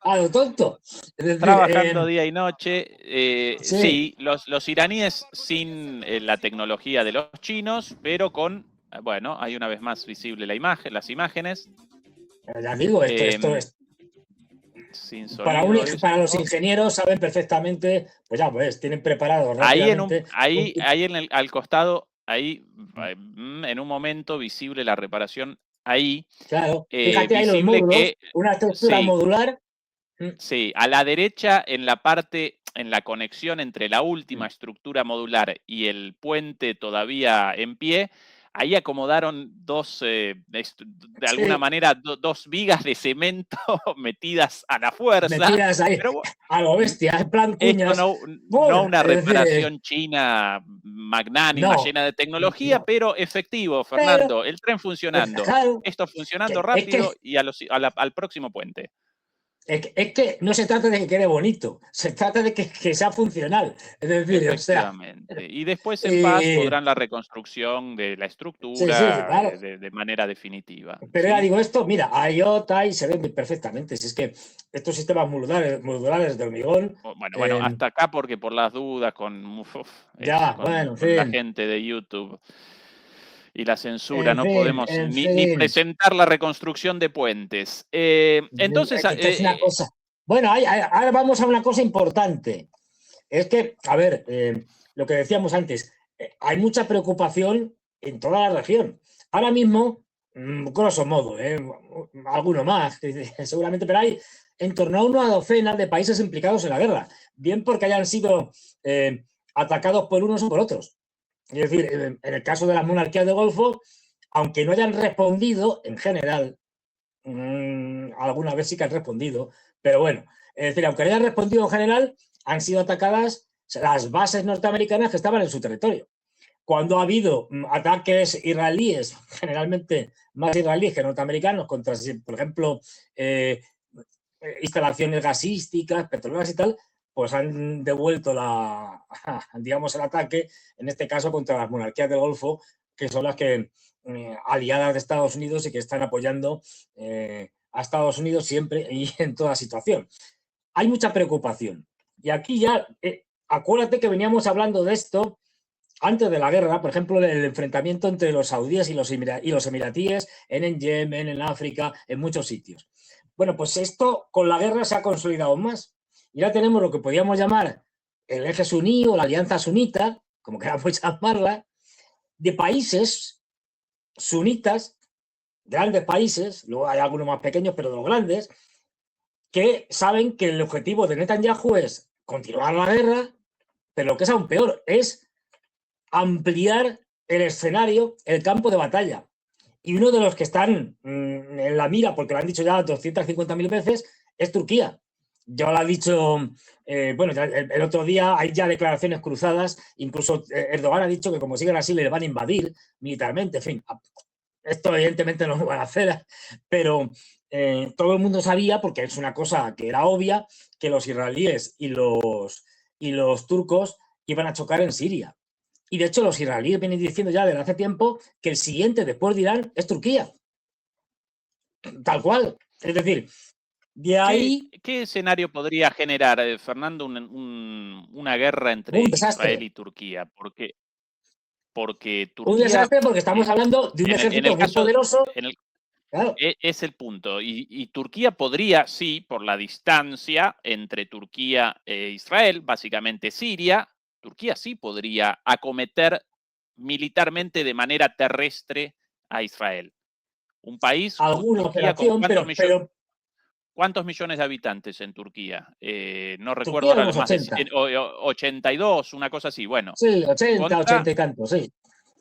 a lo tonto. Es decir, trabajando día y noche. Sí, los iraníes sin la tecnología de los chinos, pero con, bueno, hay una vez más visible las imágenes. Ya digo, esto es... Sin sonido, para los ingenieros saben perfectamente, pues tienen preparado rápidamente. Ahí al costado, ahí en un momento visible la reparación ahí. Claro, fíjate ahí los módulos, una estructura modular. Sí, a la derecha, en la conexión entre la última estructura modular y el puente todavía en pie, ahí acomodaron de alguna manera, dos vigas de cemento metidas a la fuerza. Metidas ahí, pero, a lo bestia, en plan cuñas. No una reparación china magnánima, llena de tecnología, pero efectivo, Fernando. El tren funcionando. Claro, esto funcionando rápido y al próximo puente. Es que no se trata de que quede bonito, se trata de que sea funcional. Es decir, y después en paz podrán la reconstrucción de la estructura claro, de manera definitiva. Pero ya digo esto, mira, IOTA y se ve perfectamente. Si es que estos sistemas modulares de hormigón... Bueno, hasta acá, porque por las dudas con la gente de YouTube... Y la censura, no podemos ni presentar la reconstrucción de puentes. Entonces... es una cosa. Bueno, ahora vamos a una cosa importante. Es que, a ver, lo que decíamos antes, hay mucha preocupación en toda la región. Ahora mismo, grosso modo, alguno más, seguramente, pero hay en torno a una docena de países implicados en la guerra. Bien porque hayan sido atacados por unos o por otros. Es decir, en el caso de las monarquías de Golfo, aunque no hayan respondido, en general, alguna vez sí que han respondido, pero bueno, es decir, aunque no hayan respondido en general, han sido atacadas las bases norteamericanas que estaban en su territorio. Cuando ha habido ataques israelíes, generalmente más israelíes que norteamericanos, contra, por ejemplo, instalaciones gasísticas, petroleras y tal, pues han devuelto digamos, el ataque, en este caso contra las monarquías del Golfo, que son las que aliadas de Estados Unidos y que están apoyando a Estados Unidos siempre y en toda situación. Hay mucha preocupación. Y aquí ya, acuérdate que veníamos hablando de esto antes de la guerra, por ejemplo, el enfrentamiento entre los saudíes y los emiratíes en Yemen, en África, en muchos sitios. Bueno, pues esto con la guerra se ha consolidado más. Y ya tenemos lo que podríamos llamar el eje suní o la alianza sunita, como queramos llamarla, de países sunitas, grandes países, luego hay algunos más pequeños, pero de los grandes, que saben que el objetivo de Netanyahu es continuar la guerra, pero lo que es aún peor es ampliar el escenario, el campo de batalla. Y uno de los que están en la mira, porque lo han dicho ya 250.000 veces, es Turquía. Ya lo ha dicho, bueno, el otro día hay ya declaraciones cruzadas, incluso Erdogan ha dicho que como siguen así les van a invadir militarmente, en fin. Esto evidentemente no lo van a hacer, pero todo el mundo sabía, porque es una cosa que era obvia, que los israelíes y los turcos iban a chocar en Siria. Y de hecho los israelíes vienen diciendo ya desde hace tiempo que el siguiente después de Irán es Turquía. Tal cual. Es decir, de ahí... ¿Qué escenario podría generar, Fernando, una guerra entre Israel y Turquía? Porque Turquía... Un desastre porque estamos hablando de un ejército muy poderoso. Claro. Es el punto. Y Turquía podría, sí, por la distancia entre Turquía e Israel, básicamente Siria, Turquía sí podría acometer militarmente de manera terrestre a Israel. Un país alguna operación, pero ¿cuántos millones de habitantes en Turquía? No recuerdo ahora, más 80. 82, una cosa así. Bueno, sí, 80 y tantos, sí.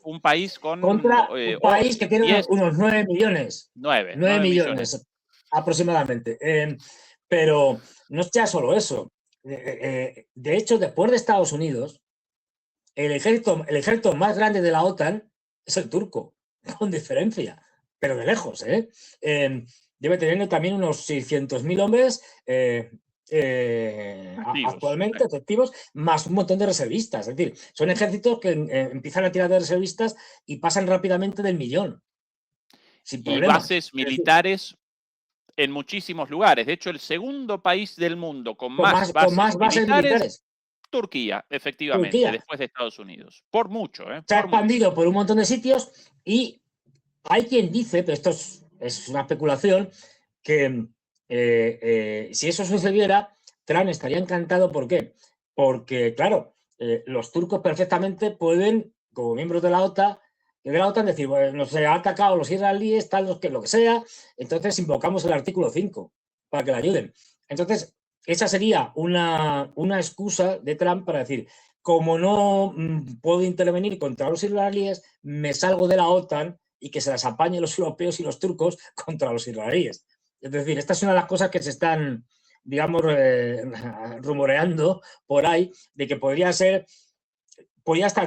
Un país con... Contra un país que tiene unos 9 millones. 9 millones aproximadamente. Pero no es ya solo eso. De hecho, después de Estados Unidos, el ejército más grande de la OTAN es el turco, con diferencia, pero de lejos. Debe tener también unos 600.000 hombres actualmente efectivos, más un montón de reservistas. Es decir, son ejércitos que empiezan a tirar de reservistas y pasan rápidamente del 1.000.000. Sin problemas. Y bases militares en muchísimos lugares. De hecho, el segundo país del mundo con más bases militares, Turquía, efectivamente, Turquía. Después de Estados Unidos. Por mucho. Se ha expandido por un montón de sitios y hay quien dice, pero esto es una especulación, que si eso sucediera, Trump estaría encantado. ¿Por qué? Porque, claro, los turcos perfectamente pueden, como miembros de la OTAN, decir, bueno, nos ha atacado los israelíes, tal, lo que sea, entonces invocamos el artículo 5 para que le ayuden. Entonces, esa sería una excusa de Trump para decir, como no puedo intervenir contra los israelíes, me salgo de la OTAN y que se las apañen los europeos y los turcos contra los israelíes. Es decir, esta es una de las cosas que se están, digamos, rumoreando por ahí, de que podría estar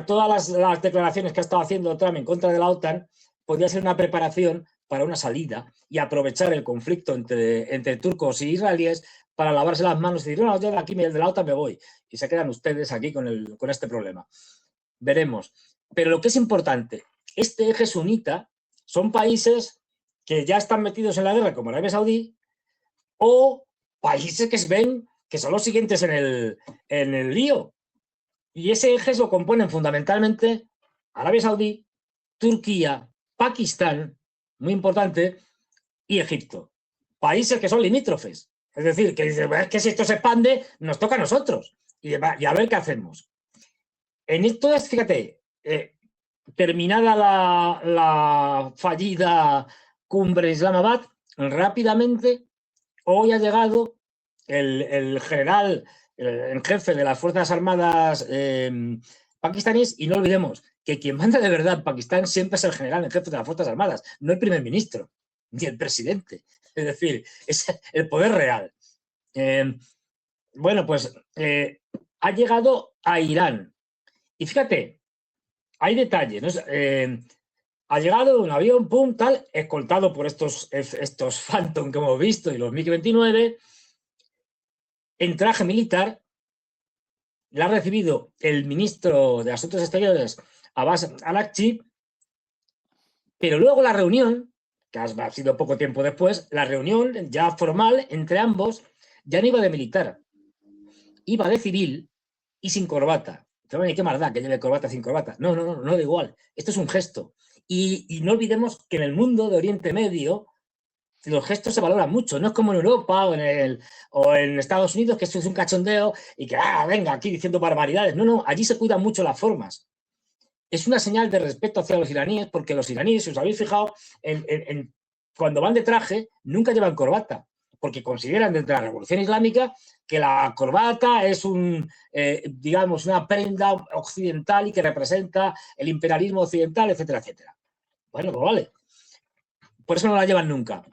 todas las declaraciones que ha estado haciendo Trump en contra de la OTAN, podría ser una preparación para una salida y aprovechar el conflicto entre turcos y israelíes para lavarse las manos y decir, no, yo de aquí de la OTAN me voy. Y se quedan ustedes aquí con este problema. Veremos. Pero lo que es importante, este eje sunita son países que ya están metidos en la guerra, como Arabia Saudí, o países que se ven que son los siguientes en el lío. Y ese eje lo componen fundamentalmente Arabia Saudí, Turquía, Pakistán, muy importante, y Egipto. Países que son limítrofes. Es decir, que dicen, es que si esto se expande, nos toca a nosotros. Y a ver qué hacemos. En esto es, fíjate, terminada la fallida cumbre de Islamabad, rápidamente, hoy ha llegado el general en jefe de las Fuerzas Armadas pakistaníes, y no olvidemos que quien manda de verdad en Pakistán siempre es el general en jefe de las Fuerzas Armadas, no el primer ministro, ni el presidente. Es decir, es el poder real. Bueno, pues ha llegado a Irán. Y fíjate, hay detalles, ¿no? Ha llegado un avión, pum, tal, escoltado por estos Phantom que hemos visto y los MiG-29, en traje militar, la ha recibido el ministro de Asuntos Exteriores, Abbas Araghchi, pero luego la reunión, que ha sido poco tiempo después, la reunión ya formal entre ambos ya no iba de militar, iba de civil y sin corbata. Pero, ¿qué más da que lleve corbata sin corbata? No da igual. Esto es un gesto. Y no olvidemos que en el mundo de Oriente Medio los gestos se valoran mucho. No es como en Europa o en Estados Unidos, que esto es un cachondeo y que, venga, aquí diciendo barbaridades. No, allí se cuidan mucho las formas. Es una señal de respeto hacia los iraníes, porque los iraníes, si os habéis fijado, cuando van de traje, nunca llevan corbata, porque consideran desde la Revolución Islámica que la corbata es digamos, una prenda occidental y que representa el imperialismo occidental, etcétera, etcétera. Bueno, pues vale. Por eso no la llevan nunca.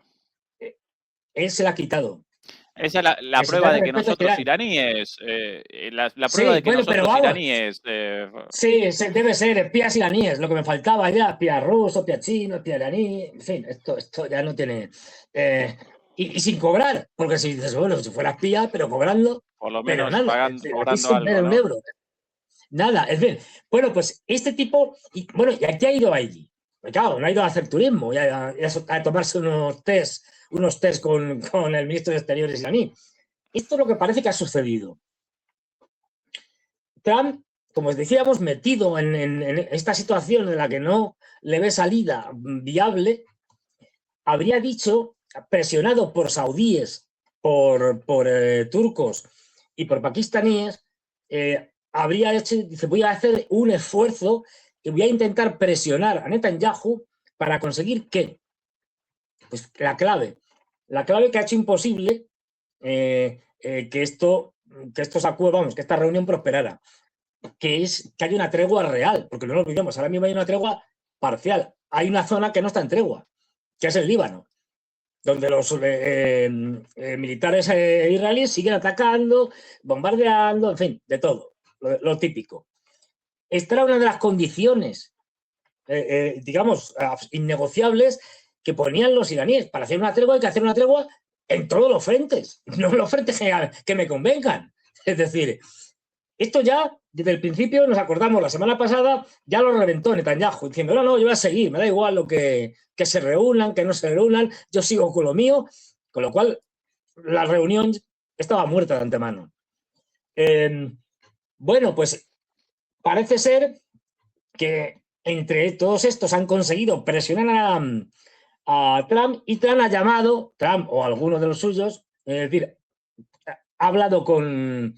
Él se la ha quitado. Esa es la prueba de que nosotros iraníes, la prueba de que nosotros iraníes... Sí, debe ser espías iraníes, lo que me faltaba ya, espía ruso, espía chino, espía iraní, en fin, esto ya no tiene... y sin cobrar, porque si dices, bueno, si fuera espía, pero cobrando... Por lo menos nada, cobrando algo, ¿no? €1. Nada, en fin. Bueno, pues este tipo... y aquí ha ido allí. Claro, no ha ido a hacer turismo, a tomarse unos test con el ministro de Exteriores iraní. Esto es lo que parece que ha sucedido. Trump, como os decíamos, metido en esta situación en la que no le ve salida viable, habría dicho, presionado por saudíes, por turcos y por pakistaníes, habría hecho, dice, voy a hacer un esfuerzo y voy a intentar presionar a Netanyahu para conseguir ¿qué? Pues la clave que ha hecho imposible que esta reunión prosperara, que es que haya una tregua real, porque no lo olvidemos, ahora mismo hay una tregua parcial. Hay una zona que no está en tregua, que es el Líbano, donde los militares israelíes siguen atacando, bombardeando, en fin, de todo, lo típico. Esta era una de las condiciones, digamos, innegociables que ponían los iraníes. Para hacer una tregua hay que hacer una tregua en todos los frentes, no en los frentes que me convengan. Es decir, esto ya, desde el principio, nos acordamos, la semana pasada ya lo reventó Netanyahu, diciendo, no, yo voy a seguir, me da igual lo que se reúnan, que no se reúnan, yo sigo con lo mío, con lo cual la reunión estaba muerta de antemano. Bueno, pues parece ser que entre todos estos han conseguido presionar a Trump, y Trump ha llamado, Trump o alguno de los suyos, es decir, ha hablado con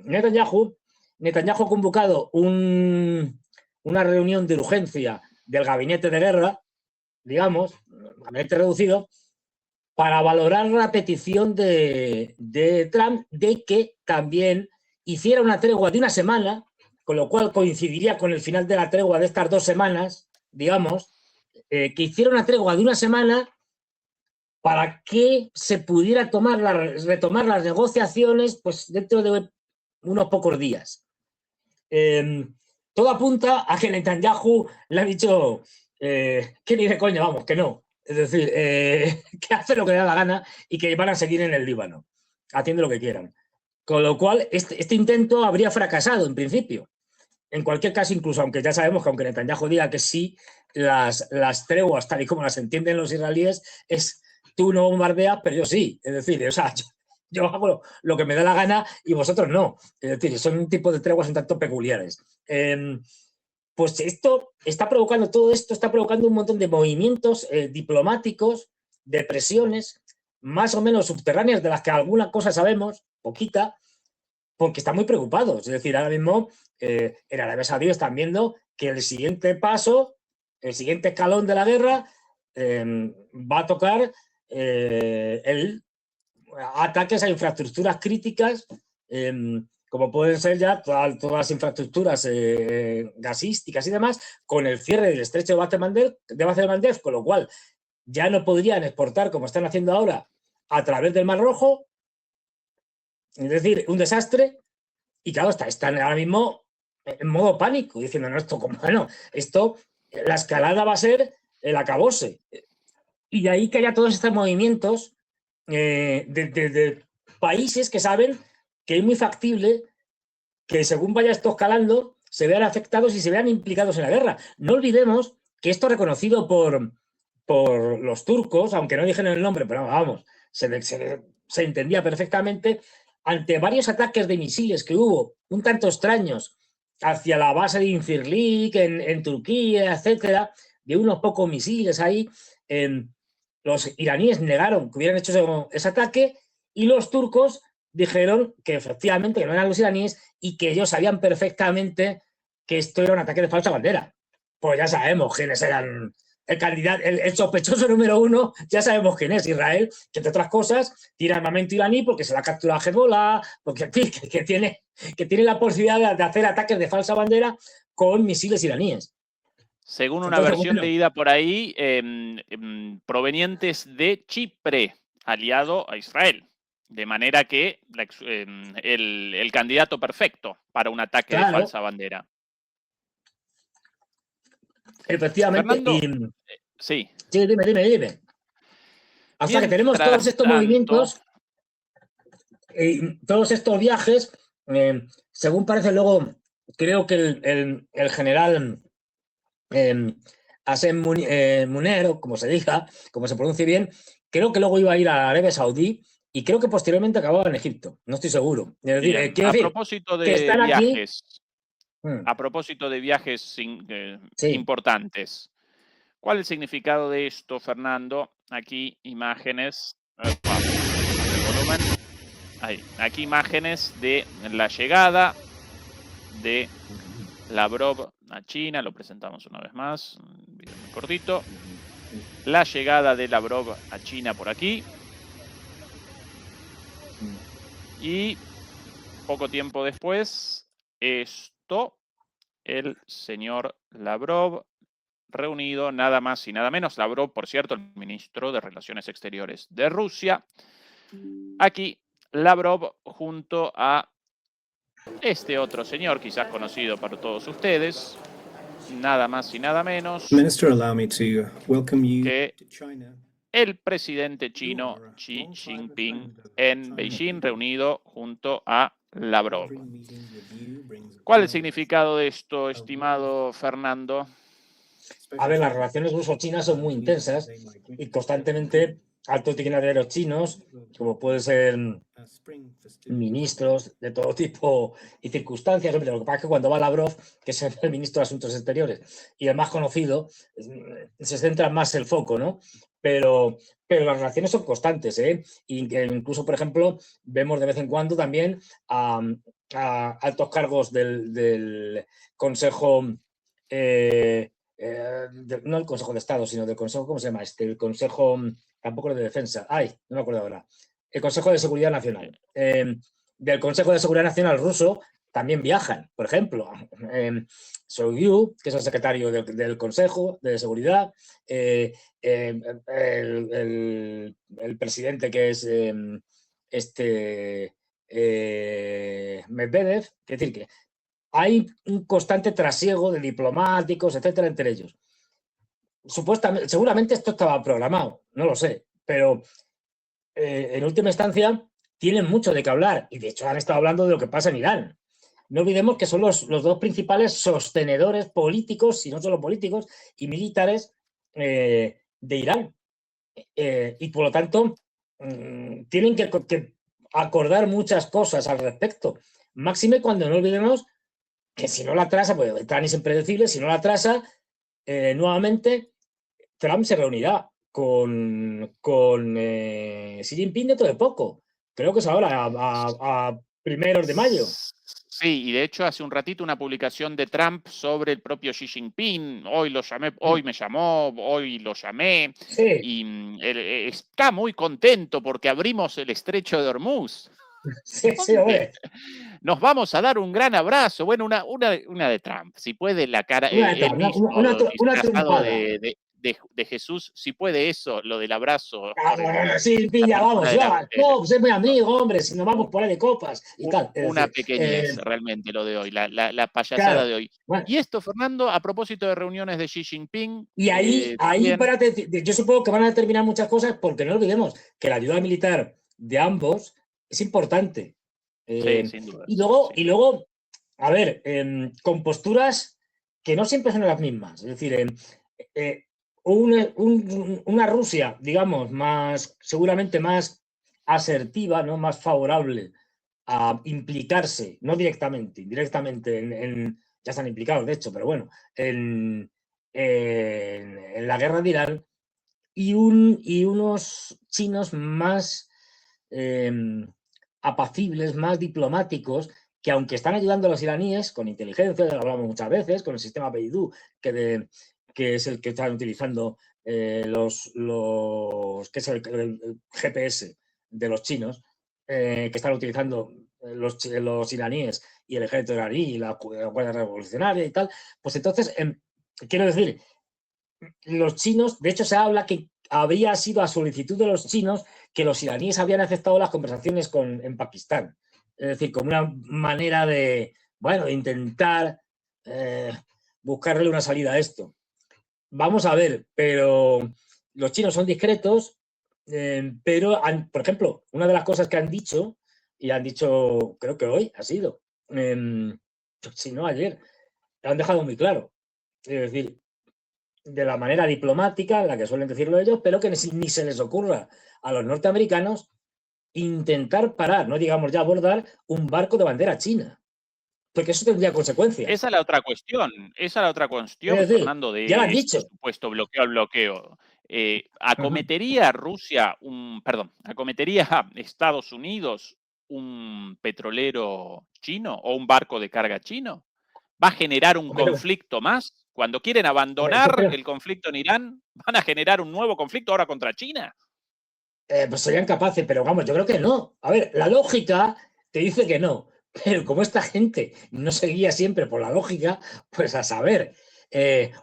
Netanyahu. Netanyahu ha convocado una reunión de urgencia del gabinete de guerra, digamos, gabinete reducido, para valorar la petición de Trump de que también hiciera una tregua de una semana, con lo cual coincidiría con el final de la tregua de estas 2 semanas, digamos, que hiciera una tregua de una semana para que se pudiera retomar las negociaciones pues, dentro de unos pocos días. Todo apunta a que Netanyahu le ha dicho que ni de coña, vamos, que no. Es decir, que hace lo que le da la gana y que van a seguir en el Líbano, haciendo lo que quieran. Con lo cual, este intento habría fracasado en principio. En cualquier caso, incluso aunque ya sabemos que aunque Netanyahu diga que sí, las treguas, tal y como las entienden los israelíes, es tú no bombardeas, pero yo sí. Es decir, o sea, yo hago lo que me da la gana y vosotros no. Es decir, son un tipo de treguas un tanto peculiares. Pues esto está provocando, todo esto está provocando un montón de movimientos diplomáticos, de presiones, más o menos subterráneas, de las que alguna cosa sabemos, poquita, porque están muy preocupados. Es decir, ahora mismo en Arabia Saudí están viendo que el siguiente paso, el siguiente escalón de la guerra va a tocar ataques a infraestructuras críticas, como pueden ser ya todas las infraestructuras gasísticas y demás, con el cierre del estrecho de Bab el-Mandeb, con lo cual ya no podrían exportar como están haciendo ahora a través del Mar Rojo. Es decir, un desastre. Y claro, están ahora mismo en modo pánico, diciendo, no, esto, bueno, la escalada va a ser el acabose. Y de ahí que haya todos estos movimientos de países que saben que es muy factible que según vaya esto escalando, se vean afectados y se vean implicados en la guerra. No olvidemos que esto reconocido por los turcos, aunque no dijeron el nombre, pero vamos, se entendía perfectamente, ante varios ataques de misiles que hubo un tanto extraños hacia la base de Incirlik en Turquía, etcétera, de unos pocos misiles ahí, los iraníes negaron que hubieran hecho ese ataque y los turcos dijeron que efectivamente que no eran los iraníes y que ellos sabían perfectamente que esto era un ataque de falsa bandera. Pues ya sabemos quiénes eran el candidato, el sospechoso número 1, ya sabemos quién es, Israel, que entre otras cosas tira armamento iraní porque se la ha capturado a Hezbollah, porque que tiene la posibilidad de hacer ataques de falsa bandera con misiles iraníes. Según una versión leída por ahí, provenientes de Chipre, aliado a Israel. De manera que el candidato perfecto para un ataque de falsa bandera. Efectivamente. Fernando, sí. Sí, dime. O sea que tenemos todos estos movimientos, todos estos viajes, según parece luego, creo que el general Hassan Munir, o como se diga, como se pronuncie bien, creo que luego iba a ir a Arabia Saudí y creo que posteriormente acababa en Egipto. No estoy seguro. Propósito de viajes. A propósito de viajes importantes. ¿Cuál es el significado de esto, Fernando? Aquí imágenes. Volumen. Ahí. Aquí imágenes de la llegada de Lavrov a China. Lo presentamos una vez más. Un video muy cortito. La llegada de Lavrov a China por aquí. Y poco tiempo después, el señor Lavrov reunido nada más y nada menos. Lavrov, por cierto, el ministro de Relaciones Exteriores de Rusia. Aquí Lavrov junto a este otro señor, quizás conocido para todos ustedes, nada más y nada menos Minister, allow me to welcome you que to China. el presidente chino Xi Jinping en Beijing, reunido junto a Lavrov. ¿Cuál es el significado de esto, estimado Fernando? A ver, las relaciones ruso-chinas son muy intensas y constantemente altos dignatarios chinos, como pueden ser ministros de todo tipo y circunstancias. Lo que pasa es que cuando va Lavrov, que es el ministro de Asuntos Exteriores y el más conocido, se centra más el foco, ¿no? Pero las relaciones son constantes, ¿eh? Incluso, por ejemplo, vemos de vez en cuando también a altos cargos del Consejo, no el Consejo de Estado, sino del Consejo, ¿cómo se llama? El Consejo, tampoco de Defensa, no me acuerdo ahora. El Consejo de Seguridad Nacional. Del Consejo de Seguridad Nacional ruso también viajan, por ejemplo, Shoigu, que es el secretario del Consejo de Seguridad, el presidente que es Medvedev, es decir, que hay un constante trasiego de diplomáticos, etcétera, entre ellos. Seguramente esto estaba programado, no lo sé, pero en última instancia tienen mucho de qué hablar y de hecho han estado hablando de lo que pasa en Irán. No olvidemos que son los dos principales sostenedores políticos, si no solo políticos, y militares de Irán. Y por lo tanto, tienen que acordar muchas cosas al respecto. Máxime cuando no olvidemos que si no la atrasa, pues Trump es impredecible, si no la atrasa, nuevamente Trump se reunirá con Xi Jinping dentro de poco. Creo que es ahora, a primeros de mayo. Sí, y de hecho hace un ratito una publicación de Trump sobre el propio Xi Jinping. Hoy lo llamé, hoy me llamó, hoy lo llamé. Sí. Y está muy contento porque abrimos el estrecho de Hormuz. Sí, hombre. Nos vamos a dar un gran abrazo. Bueno, una de Trump. Si puede la cara, una trompada. De Jesús, si puede eso, lo del abrazo. Sí, pilla, vamos, no, soy mi amigo, hombre, si nos vamos por ahí de copas y tal. Una pequeñez realmente lo de hoy, la payasada de hoy. Bueno. Y esto, Fernando, a propósito de reuniones de Xi Jinping. Y ahí yo supongo que van a determinar muchas cosas porque no olvidemos que la ayuda militar de ambos es importante. Sí, sin duda. Y luego a ver, con posturas que no siempre son las mismas. Es decir, una Rusia, digamos, seguramente más asertiva, ¿no? Más favorable a implicarse, no directamente, indirectamente, ya están implicados, de hecho, pero bueno, en la guerra de Irán, y unos chinos más apacibles, más diplomáticos, que aunque están ayudando a los iraníes con inteligencia, lo hablamos muchas veces, con el sistema Beidou, que es el que están utilizando que es el GPS de los chinos, que están utilizando los iraníes y el ejército iraní y la Guardia Revolucionaria y tal, pues entonces, quiero decir, los chinos, de hecho se habla que habría sido a solicitud de los chinos que los iraníes habían aceptado las conversaciones en Pakistán. Es decir, como una manera de, bueno, de intentar buscarle una salida a esto. Vamos a ver, pero los chinos son discretos, pero, por ejemplo, una de las cosas que han dicho, y han dicho, creo que hoy ha sido, si no ayer, lo han dejado muy claro. Es decir, de la manera diplomática, en la que suelen decirlo ellos, pero que ni se les ocurra a los norteamericanos intentar parar, no digamos ya abordar, un barco de bandera china. Porque eso tendría consecuencias. Esa es la otra cuestión, decir, Fernando, de ya lo han dicho. supuesto bloqueo al bloqueo. ¿Acometería Rusia acometería Estados Unidos un petrolero chino o un barco de carga chino? ¿Va a generar un conflicto más? Cuando quieren abandonar el conflicto en Irán, ¿van a generar un nuevo conflicto ahora contra China? Pues serían capaces, pero vamos, yo creo que no. A ver, la lógica te dice que no, pero como esta gente no se guía siempre por la lógica, pues a saber.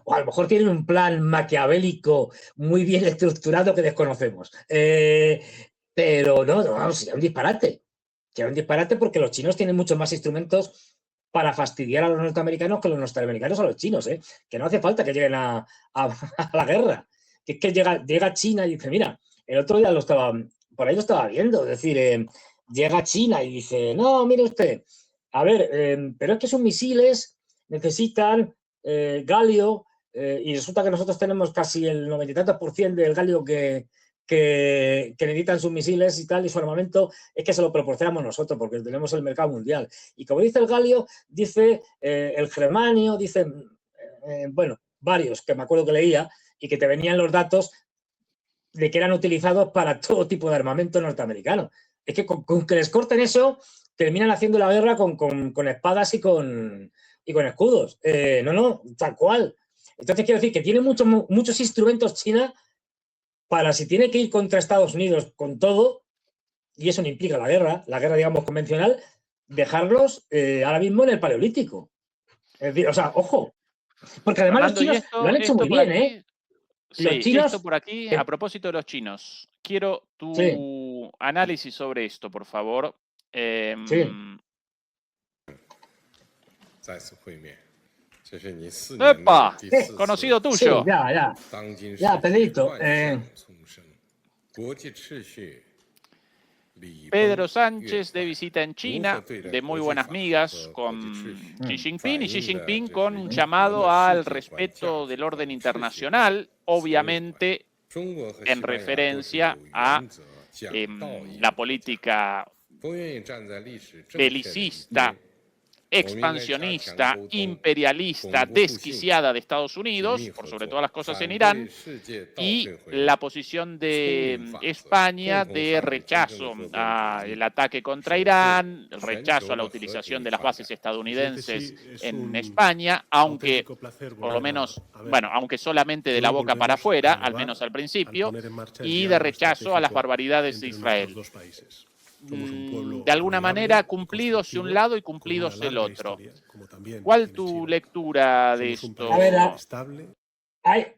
O a lo mejor tienen un plan maquiavélico muy bien estructurado que desconocemos. Pero no, vamos, sería un disparate. Sería un disparate porque los chinos tienen muchos más instrumentos para fastidiar a los norteamericanos que los norteamericanos a los chinos, que no hace falta que lleguen a la guerra. Que es que llega China y dice, mira, el otro día por ahí lo estaba viendo, es decir, llega China y dice, no, mire usted, a ver, pero es que sus misiles necesitan galio, y resulta que nosotros tenemos casi el 90 y tantos % del galio que necesitan sus misiles y tal, y su armamento es que se lo proporcionamos nosotros porque tenemos el mercado mundial. Y como dice el galio, dice el germanio, dice, bueno, varios que me acuerdo que leía y que te venían los datos de que eran utilizados para todo tipo de armamento norteamericano. Es que con que les corten eso, terminan haciendo la guerra con espadas y con escudos. No, tal cual. Entonces quiero decir que tiene muchos instrumentos China para, si tiene que ir contra Estados Unidos con todo, y eso no implica la guerra, digamos, convencional, dejarlos ahora mismo en el Paleolítico. Es decir, o sea, ojo, porque además Fernando, los chinos lo han hecho muy bien, aquí, Los sí, chinos, esto por aquí, a propósito de los chinos, quiero tu análisis sobre esto, por favor. ¡Epa! Conocido tuyo. Sí, ya, Pedrito. Pedro Sánchez de visita en China, de muy buenas migas con Xi Jinping, y Xi Jinping con un llamado al respeto del orden internacional, obviamente en referencia a la política belicista, expansionista, imperialista, desquiciada de Estados Unidos, por sobre todas las cosas en Irán, y la posición de España de rechazo al ataque contra Irán, rechazo a la utilización de las bases estadounidenses en España, aunque por lo menos, bueno, aunque solamente de la boca para afuera, al menos al principio, y de rechazo a las barbaridades de Israel. De alguna manera cumplidos de un lado y cumplidos del otro. ¿Cuál tu lectura de esto? A ver,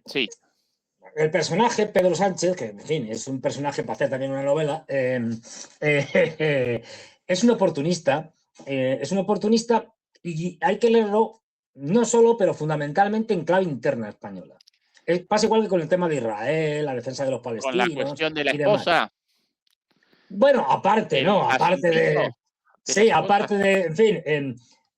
sí. El personaje, Pedro Sánchez, que en fin, es un personaje para hacer también una novela, es un oportunista, y hay que leerlo no solo, pero fundamentalmente en clave interna española. Pasa igual que con el tema de Israel, la defensa de los palestinos. Con la cuestión de la esposa. Bueno, aparte, ¿no? Aparte de... Sí, aparte de... En fin,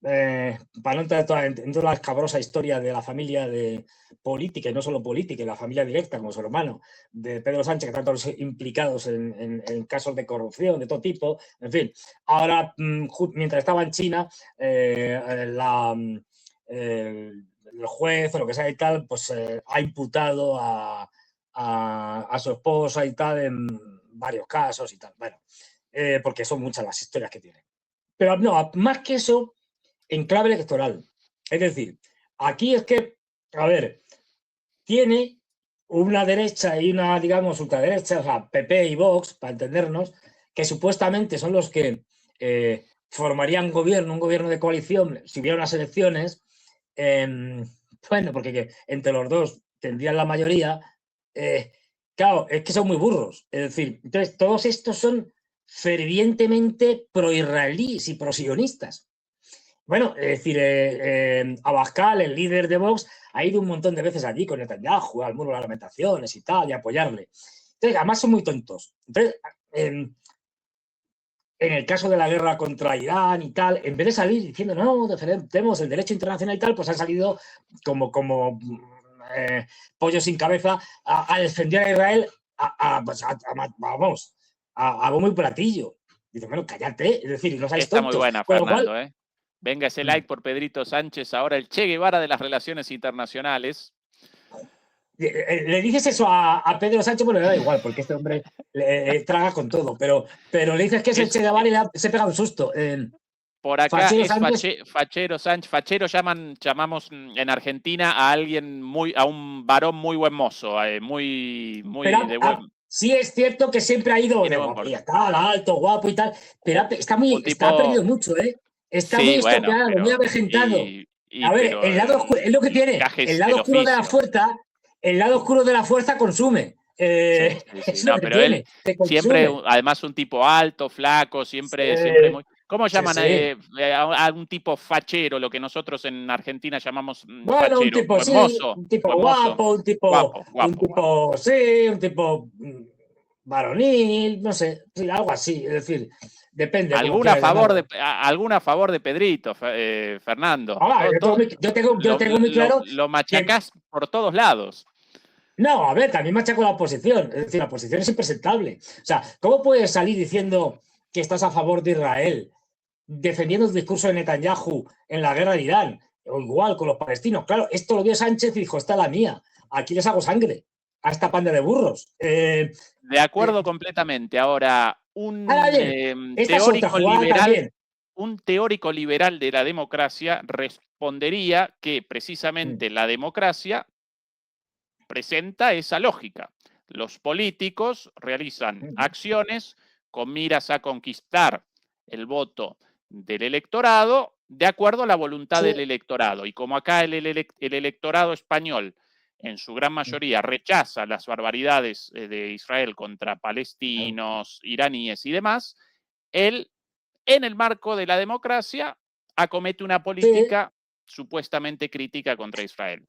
para no entrar en toda la escabrosa historia de la familia de política, y no solo política, y la familia directa, como su hermano, de Pedro Sánchez, que están todos implicados en casos de corrupción de todo tipo, en fin. Ahora, mientras estaba en China, el juez o lo que sea y tal, pues ha imputado a su esposa y tal en varios casos y tal. Bueno, porque son muchas las historias que tiene. Pero no, más que eso, en clave electoral. Es decir, aquí es que, a ver, tiene una derecha y una, digamos, ultraderecha, o sea, PP y Vox, para entendernos, que supuestamente son los que formarían un gobierno de coalición, si hubiera unas elecciones. Bueno, porque entre los dos tendrían la mayoría. Claro, es que son muy burros. Es decir, entonces, todos estos son fervientemente pro-israelíes y pro-sionistas. Bueno, es decir, Abascal, el líder de Vox, ha ido un montón de veces allí con Netanyahu, al muro de las lamentaciones y tal, y apoyarle. Entonces, además son muy tontos. Entonces, en el caso de la guerra contra Irán y tal, en vez de salir diciendo, no, defendemos el derecho internacional y tal, pues han salido como pollo sin cabeza a defender a Israel vamos, a bombo y platillo. Dice, bueno, cállate, es decir, no seáis Está tontos. muy buena, Fernando, ¿eh? Venga ese like por Pedrito Sánchez, ahora el Che Guevara de las relaciones internacionales. Le dices eso a Pedro Sánchez, bueno, le da igual, porque este hombre traga con todo, pero le dices que es el Che Guevara y se pega un susto. Por acá Fachero es Sánchez. Fachero Sánchez. Fachero llamamos en Argentina a alguien a un varón muy buen mozo, muy Pero, de buen. Sí es cierto que siempre ha ido Tiene de buen guapilla, tal, alto, guapo y tal, pero está tipo, perdido mucho, ¿eh? Está sí, muy bueno, estropeado, pero, muy avejentado. A ver, pero el lado oscuro, es lo que tiene, gajes el lado del oscuro de la oficio. fuerza, el lado oscuro de la fuerza consume. Sí. Es No, lo que pero tiene, él te consume. siempre, además un tipo alto, flaco, siempre muy. ¿Cómo llaman a un tipo fachero, lo que nosotros en Argentina llamamos bueno, fachero? un tipo Buen mozo, un tipo buen mozo. guapo, un tipo sí, un tipo varonil, no sé, sí, algo así, es decir, depende. ¿Alguna a favor de Pedrito, Fernando? Ahora, yo tengo muy claro. Lo machacás por todos lados. No, a ver, también machaco la oposición. Es decir, la oposición es impresentable. O sea, ¿cómo puedes salir diciendo que estás a favor de Israel, defendiendo el discurso de Netanyahu en la guerra de Irán, o igual con los palestinos? Claro, esto lo vio Sánchez y dijo, esta es la mía. Aquí les hago sangre a esta panda de burros. De acuerdo completamente. Ahora, un teórico liberal de la democracia respondería que precisamente la democracia presenta esa lógica. Los políticos realizan acciones con miras a conquistar el voto del electorado de acuerdo a la voluntad del electorado. Y como acá el electorado español en su gran mayoría rechaza las barbaridades de Israel contra palestinos, iraníes y demás, él, en el marco de la democracia, acomete una política supuestamente crítica contra Israel.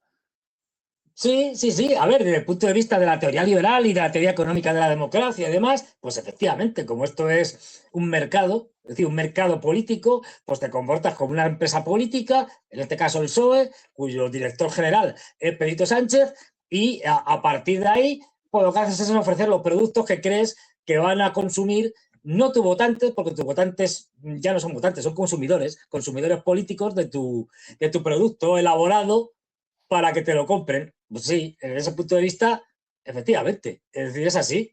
Sí. A ver, desde el punto de vista de la teoría liberal y de la teoría económica de la democracia y demás, pues efectivamente, como esto es un mercado, es decir, un mercado político, pues te comportas como una empresa política, en este caso el PSOE, cuyo director general es Pedrito Sánchez, y a partir de ahí, pues lo que haces es ofrecer los productos que crees que van a consumir no tus votantes, porque tus votantes ya no son votantes, son consumidores políticos de tu producto elaborado para que te lo compren. Pues sí, desde ese punto de vista, efectivamente, es decir, es así.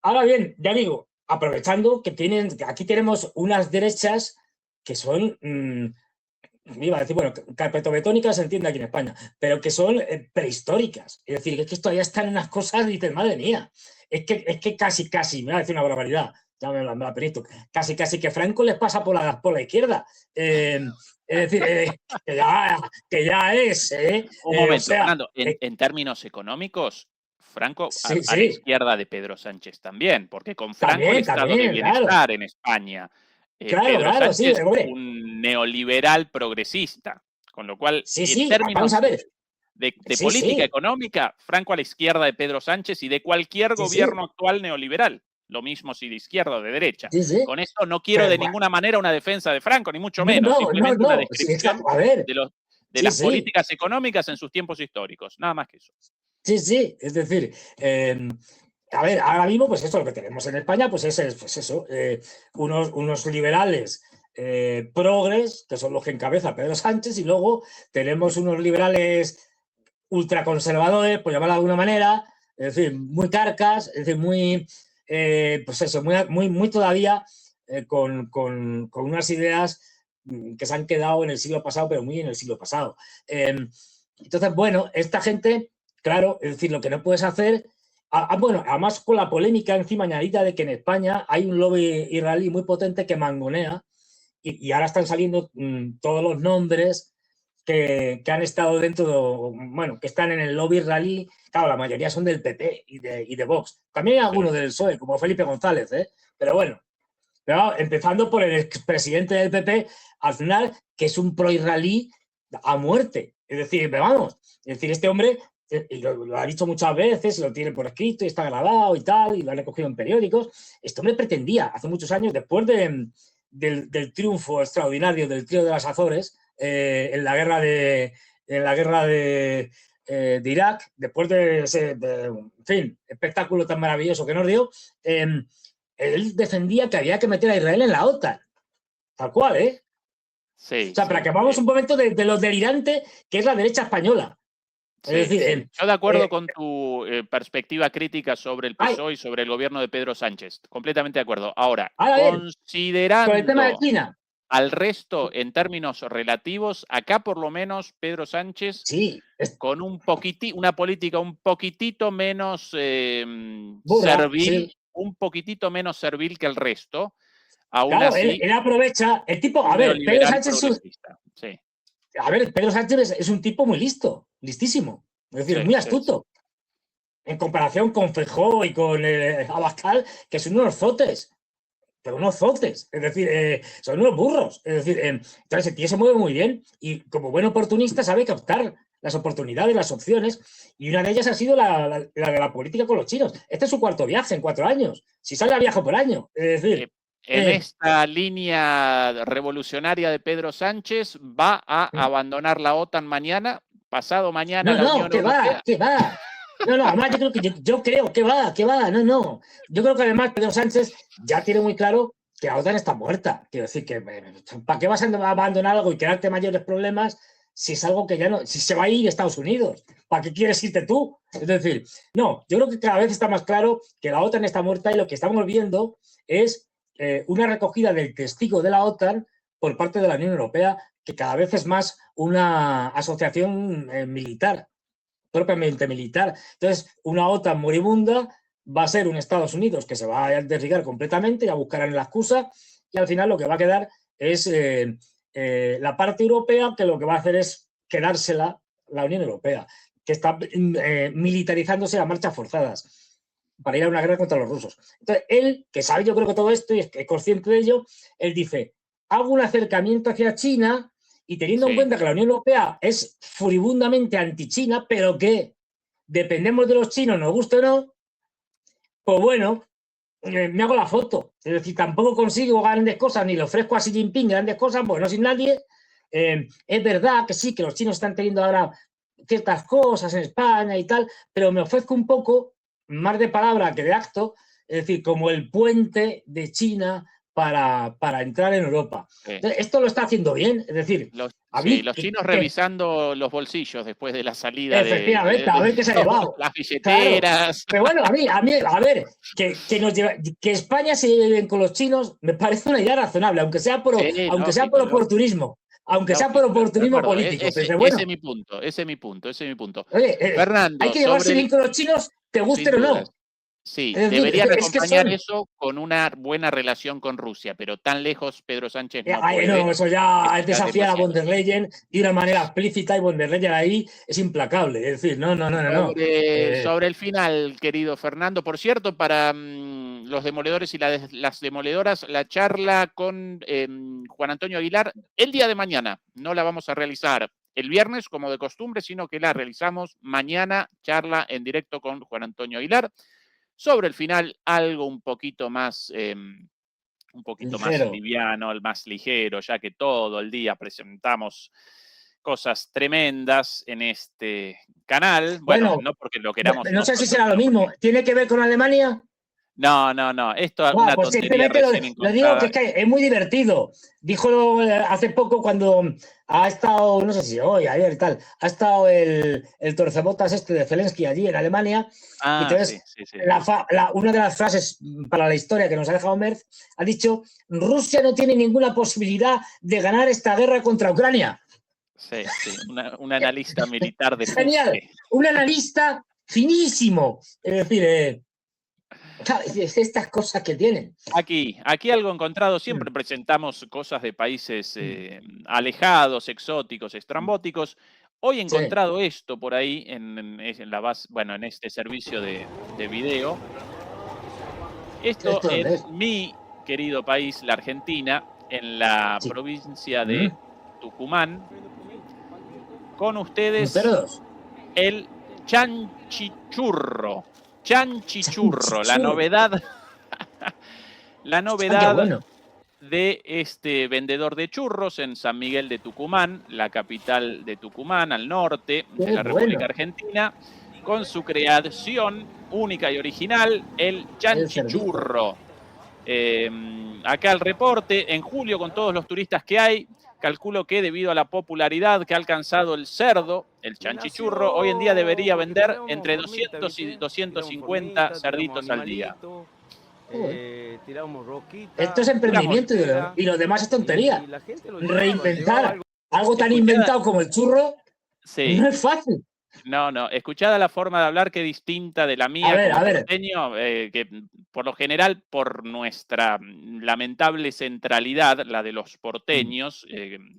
Ahora bien, ya digo, aprovechando que aquí tenemos unas derechas que son, iba a decir, bueno, carpetobetónicas se entiende aquí en España, pero que son prehistóricas. Es decir, es que todavía están en unas cosas y dices, madre mía, es que casi, me va a decir una barbaridad, ya me la perito, casi que Franco les pasa por la izquierda. Es decir, que ya es. Un momento, Fernando, en términos económicos, Franco a la izquierda de Pedro Sánchez también, porque con Franco el estado de bienestar en España. Pedro Sánchez es un neoliberal progresista, con lo cual, en términos de política económica, Franco a la izquierda de Pedro Sánchez y de cualquier gobierno actual neoliberal. lo mismo si de izquierda o de derecha. Sí, sí. Con esto no quiero Pero de bueno. ninguna manera una defensa de Franco, ni mucho No, menos, no, simplemente una no. Sí, descripción a ver, de sí, las sí. políticas económicas en sus tiempos históricos, nada más que eso. Sí, sí, es decir, a ver, ahora mismo, pues esto lo que tenemos en España, pues es pues eso, unos liberales progres, que son los que encabeza Pedro Sánchez, y luego tenemos unos liberales ultraconservadores, por llamarlo de alguna manera, es decir, muy carcas, es decir, muy, pues eso, muy todavía con unas ideas que se han quedado en el siglo pasado, pero muy en el siglo pasado. Entonces, bueno, esta gente, claro, es decir, lo que no puedes hacer, bueno, además con la polémica encima añadida de que en España hay un lobby israelí muy potente que mangonea y ahora están saliendo todos los nombres que han estado dentro, bueno, que están en el lobby israelí. Claro, la mayoría son del PP y de Vox. También hay algunos del PSOE, como Felipe González, pero bueno. Pero empezando por el expresidente del PP, Aznar, que es un pro-israelí a muerte. Es decir, vamos, es decir, este hombre, y lo ha dicho muchas veces, lo tiene por escrito y está grabado y tal, y lo han recogido en periódicos, este hombre pretendía, hace muchos años, después del triunfo extraordinario del trío de las Azores, en la guerra de Irak, después de ese, en fin, espectáculo tan maravilloso que nos dio, él defendía que había que meter a Israel en la OTAN. Tal cual, ¿eh? Sí, o sea, para que vamos un momento de lo delirante que es la derecha española. Sí, es decir, sí. Yo de acuerdo con tu perspectiva crítica sobre el ay, PSOE y sobre el gobierno de Pedro Sánchez. Completamente de acuerdo. Ahora, a ver, con el tema de considerando China, al resto en términos relativos, acá por lo menos Pedro Sánchez, sí, con una política un poquitito menos burra, servil, sí. un poquitito menos servil que el resto, aún Claro, así, él aprovecha, el tipo, un a ver, Pedro neoliberal Sánchez progresista. Sí, es un tipo muy listo, listísimo, es decir, sí, muy sí, sí. astuto, en comparación con Feijóo y con Abascal, que son unos zotes, pero unos zotes, es decir, son unos burros, es decir, entonces el tío se mueve muy bien y como buen oportunista sabe captar las oportunidades, las opciones, y una de ellas ha sido la de la política con los chinos. Este es su cuarto viaje en 4 años, si sale a viaje por año, es decir... En esta línea revolucionaria de Pedro Sánchez, va a abandonar la OTAN mañana, pasado mañana la Unión Europea. ¿Qué va? No, además yo creo que va, no. Yo creo que además Pedro Sánchez ya tiene muy claro que la OTAN está muerta. Quiero decir que ¿para qué vas a abandonar algo y crearte mayores problemas si es algo que ya no, si se va a ir a Estados Unidos? ¿Para qué quieres irte tú? Es decir, no, yo creo que cada vez está más claro que la OTAN está muerta y lo que estamos viendo es una recogida del testigo de la OTAN por parte de la Unión Europea, que cada vez es más una asociación militar, propiamente militar. Entonces, una OTAN moribunda va a ser un Estados Unidos que se va a desligar completamente, ya buscarán la excusa, y al final lo que va a quedar es la parte europea, que lo que va a hacer es quedársela la Unión Europea, que está militarizándose a marchas forzadas para ir a una guerra contra los rusos. Entonces, él, que sabe yo creo que todo esto y es consciente de ello, él dice, hago un acercamiento hacia China y teniendo en cuenta que la Unión Europea es furibundamente anti-China, pero que dependemos de los chinos, nos guste o no, pues bueno, me hago la foto. Es decir, tampoco consigo grandes cosas, ni le ofrezco a Xi Jinping grandes cosas, pues no sin nadie. Es verdad que sí, que los chinos están teniendo ahora ciertas cosas en España y tal, pero me ofrezco un poco más de palabra que de acto, es decir, como el puente de China para entrar en Europa. Sí. Entonces, esto lo está haciendo bien, es decir, Los mí, chinos revisando los bolsillos después de la salida efectivamente, a ver qué se ha llevado. Las billeteras. Claro. Pero bueno, a ver, que España se lleve bien con los chinos me parece una idea razonable, aunque sea por oportunismo. Aunque sea por oportunismo político. Ese es mi punto. Oye, Fernando, hay que llevarse bien con los chinos, te guste o no. Sí, Es decir, deberían es que acompañar eso con una buena relación con Rusia, pero tan lejos Pedro Sánchez no puede. No, eso ya es desafiar a von der Leyen de una manera explícita y von der Leyen ahí es implacable. Es decir, no. Sobre el final, querido Fernando, por cierto, para los demoledores y las demoledoras, la charla con Juan Antonio Aguilar el día de mañana. No la vamos a realizar el viernes como de costumbre, sino que la realizamos mañana, charla en directo con Juan Antonio Aguilar Sobre el final, algo un poquito más Ligero. liviano, más ligero, ya que todo el día presentamos cosas tremendas en este canal. Bueno, Bueno, no porque lo queramos no sé si nosotros, será lo sino mismo. porque... ¿Tiene que ver con Alemania? No. Esto es Bueno, una pues tontería simplemente recién lo digo que encontrada. es muy divertido. Dijo hace poco cuando ha estado, no sé si hoy, ayer, tal, ha estado el torcebotas este de Zelensky allí en Alemania. Y Ah, sí. entonces, una de las frases para la historia que nos ha dejado Merz ha dicho: Rusia no tiene ninguna posibilidad de ganar esta guerra contra Ucrania. Sí. Un analista militar de Genial, fuste. un analista finísimo. Es decir, estas cosas que tienen. Aquí algo encontrado. Siempre presentamos cosas de países alejados, exóticos, estrambóticos. Hoy he Sí. encontrado esto por ahí en la base, bueno, en este servicio de video. Esto ¿Esto dónde en es? mi querido país, la Argentina, en la Sí. provincia de Tucumán. Con ¿Número ustedes, 2? el chanchichurro. Chanchichurro, la Chanchichurro. novedad. La Ah, qué novedad bueno. de este vendedor de churros en San Miguel de Tucumán, la capital de Tucumán, al norte de Qué la República bueno. Argentina, con su creación única y original, el El cerdito. chanchichurro. Acá el reporte, en julio con todos los turistas que hay, calculo que debido a la popularidad que ha alcanzado el cerdo, el chanchichurro, hoy en día debería vender entre 200 y 250 cerditos al día. Tiramos roquita. Esto es emprendimiento y lo demás es tontería. Reinventar algo tan inventado como el churro no es fácil. No, escuchada la forma de hablar que distinta de la mía como porteño, que por lo general, por nuestra lamentable centralidad, la de los porteños,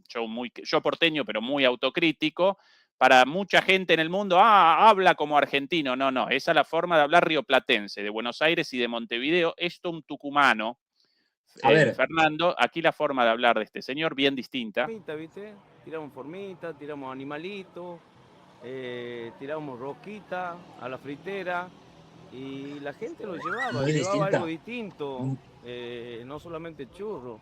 yo porteño, pero muy autocrítico, para mucha gente en el mundo, habla como argentino. No, esa es la forma de hablar rioplatense, de Buenos Aires y de Montevideo. Esto un tucumano, Fernando, aquí la forma de hablar de este señor, bien distinta. ¿Viste? Tiramos formita, tiramos animalitos. Tiramos roquita a la fritera y la gente lo llevaba algo distinto, no solamente churro.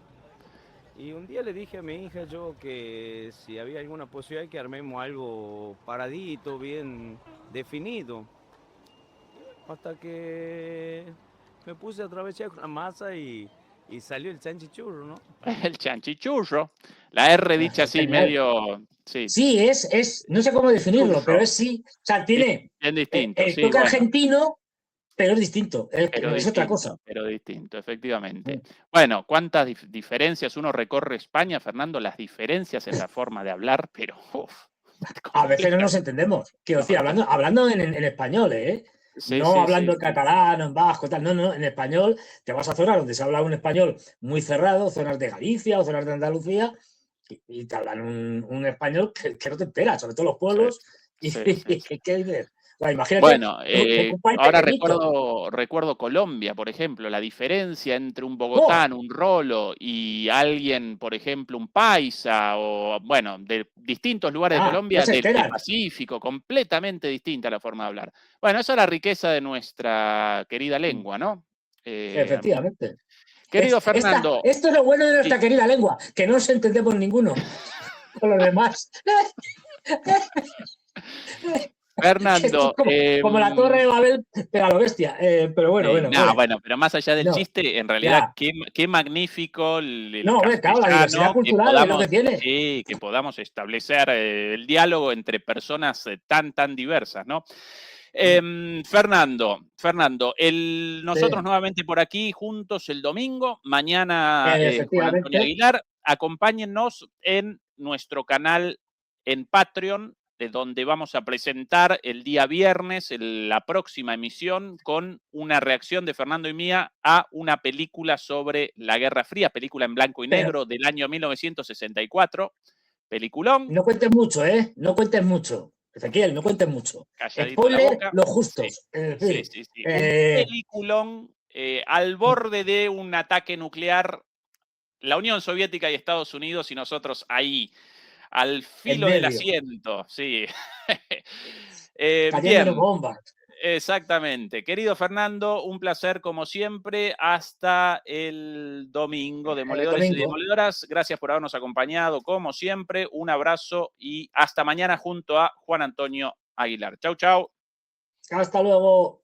Y un día le dije a mi hija yo que si había alguna posibilidad que armemos algo paradito, bien definido. Hasta que me puse a atravesar con la masa y salió el chanchichurro, ¿no? El chanchichurro. La R dicha así medio... Sí, no sé cómo definirlo, churro. pero es sí. O sea, tiene bien distinto, sí, toque argentino, pero es distinto. Es otra cosa. Pero distinto, efectivamente. Bueno, ¿cuántas diferencias? Uno recorre España, Fernando, las diferencias en la forma de hablar, pero... A veces no nos entendemos. Quiero decir, hablando en español, ¿eh? No hablando en catalán, en vasco, tal. No, en español te vas a zonas donde se habla un español muy cerrado, zonas de Galicia o zonas de Andalucía, y te hablan un español que no te enteras, sobre todo los pueblos. ¿Qué dices? Imagínate, bueno, un país ahora pequeñito. recuerdo Colombia, por ejemplo, la diferencia entre un bogotano, un rolo y alguien, por ejemplo, un paisa o, bueno, de distintos lugares de Colombia, del Pacífico, completamente distinta la forma de hablar. Bueno, esa es la riqueza de nuestra querida lengua, ¿no? Efectivamente. Querido Fernando. Esto es lo bueno de nuestra querida lengua, que no nos entendemos ninguno con los demás. Fernando. Como la Torre de Babel, pero a lo bestia. Pero bueno. Bueno, pero más allá del chiste, en realidad, qué magnífico el claro, la diversidad cultural es lo que tiene. Sí, que podamos establecer el diálogo entre personas tan diversas, ¿no? Fernando, nosotros nuevamente por aquí juntos el domingo, mañana con Antonio Aguilar, acompáñennos en nuestro canal en Patreon, de donde vamos a presentar el día viernes la próxima emisión con una reacción de Fernando y mía a una película sobre la Guerra Fría, película en blanco y negro del año 1964, peliculón. No cuentes mucho, no cuentes mucho. Ezequiel, no cuentes mucho. Calladito spoiler, la boca. Lo justo. Sí. Un peliculón al borde de un ataque nuclear, la Unión Soviética y Estados Unidos y nosotros ahí, al filo del asiento. Sí. Cayendo bombas. Exactamente. Querido Fernando, un placer como siempre. Hasta el domingo. Demoledores y demoledoras, gracias por habernos acompañado como siempre. Un abrazo y hasta mañana junto a Juan Antonio Aguilar. Chau, chau. Hasta luego.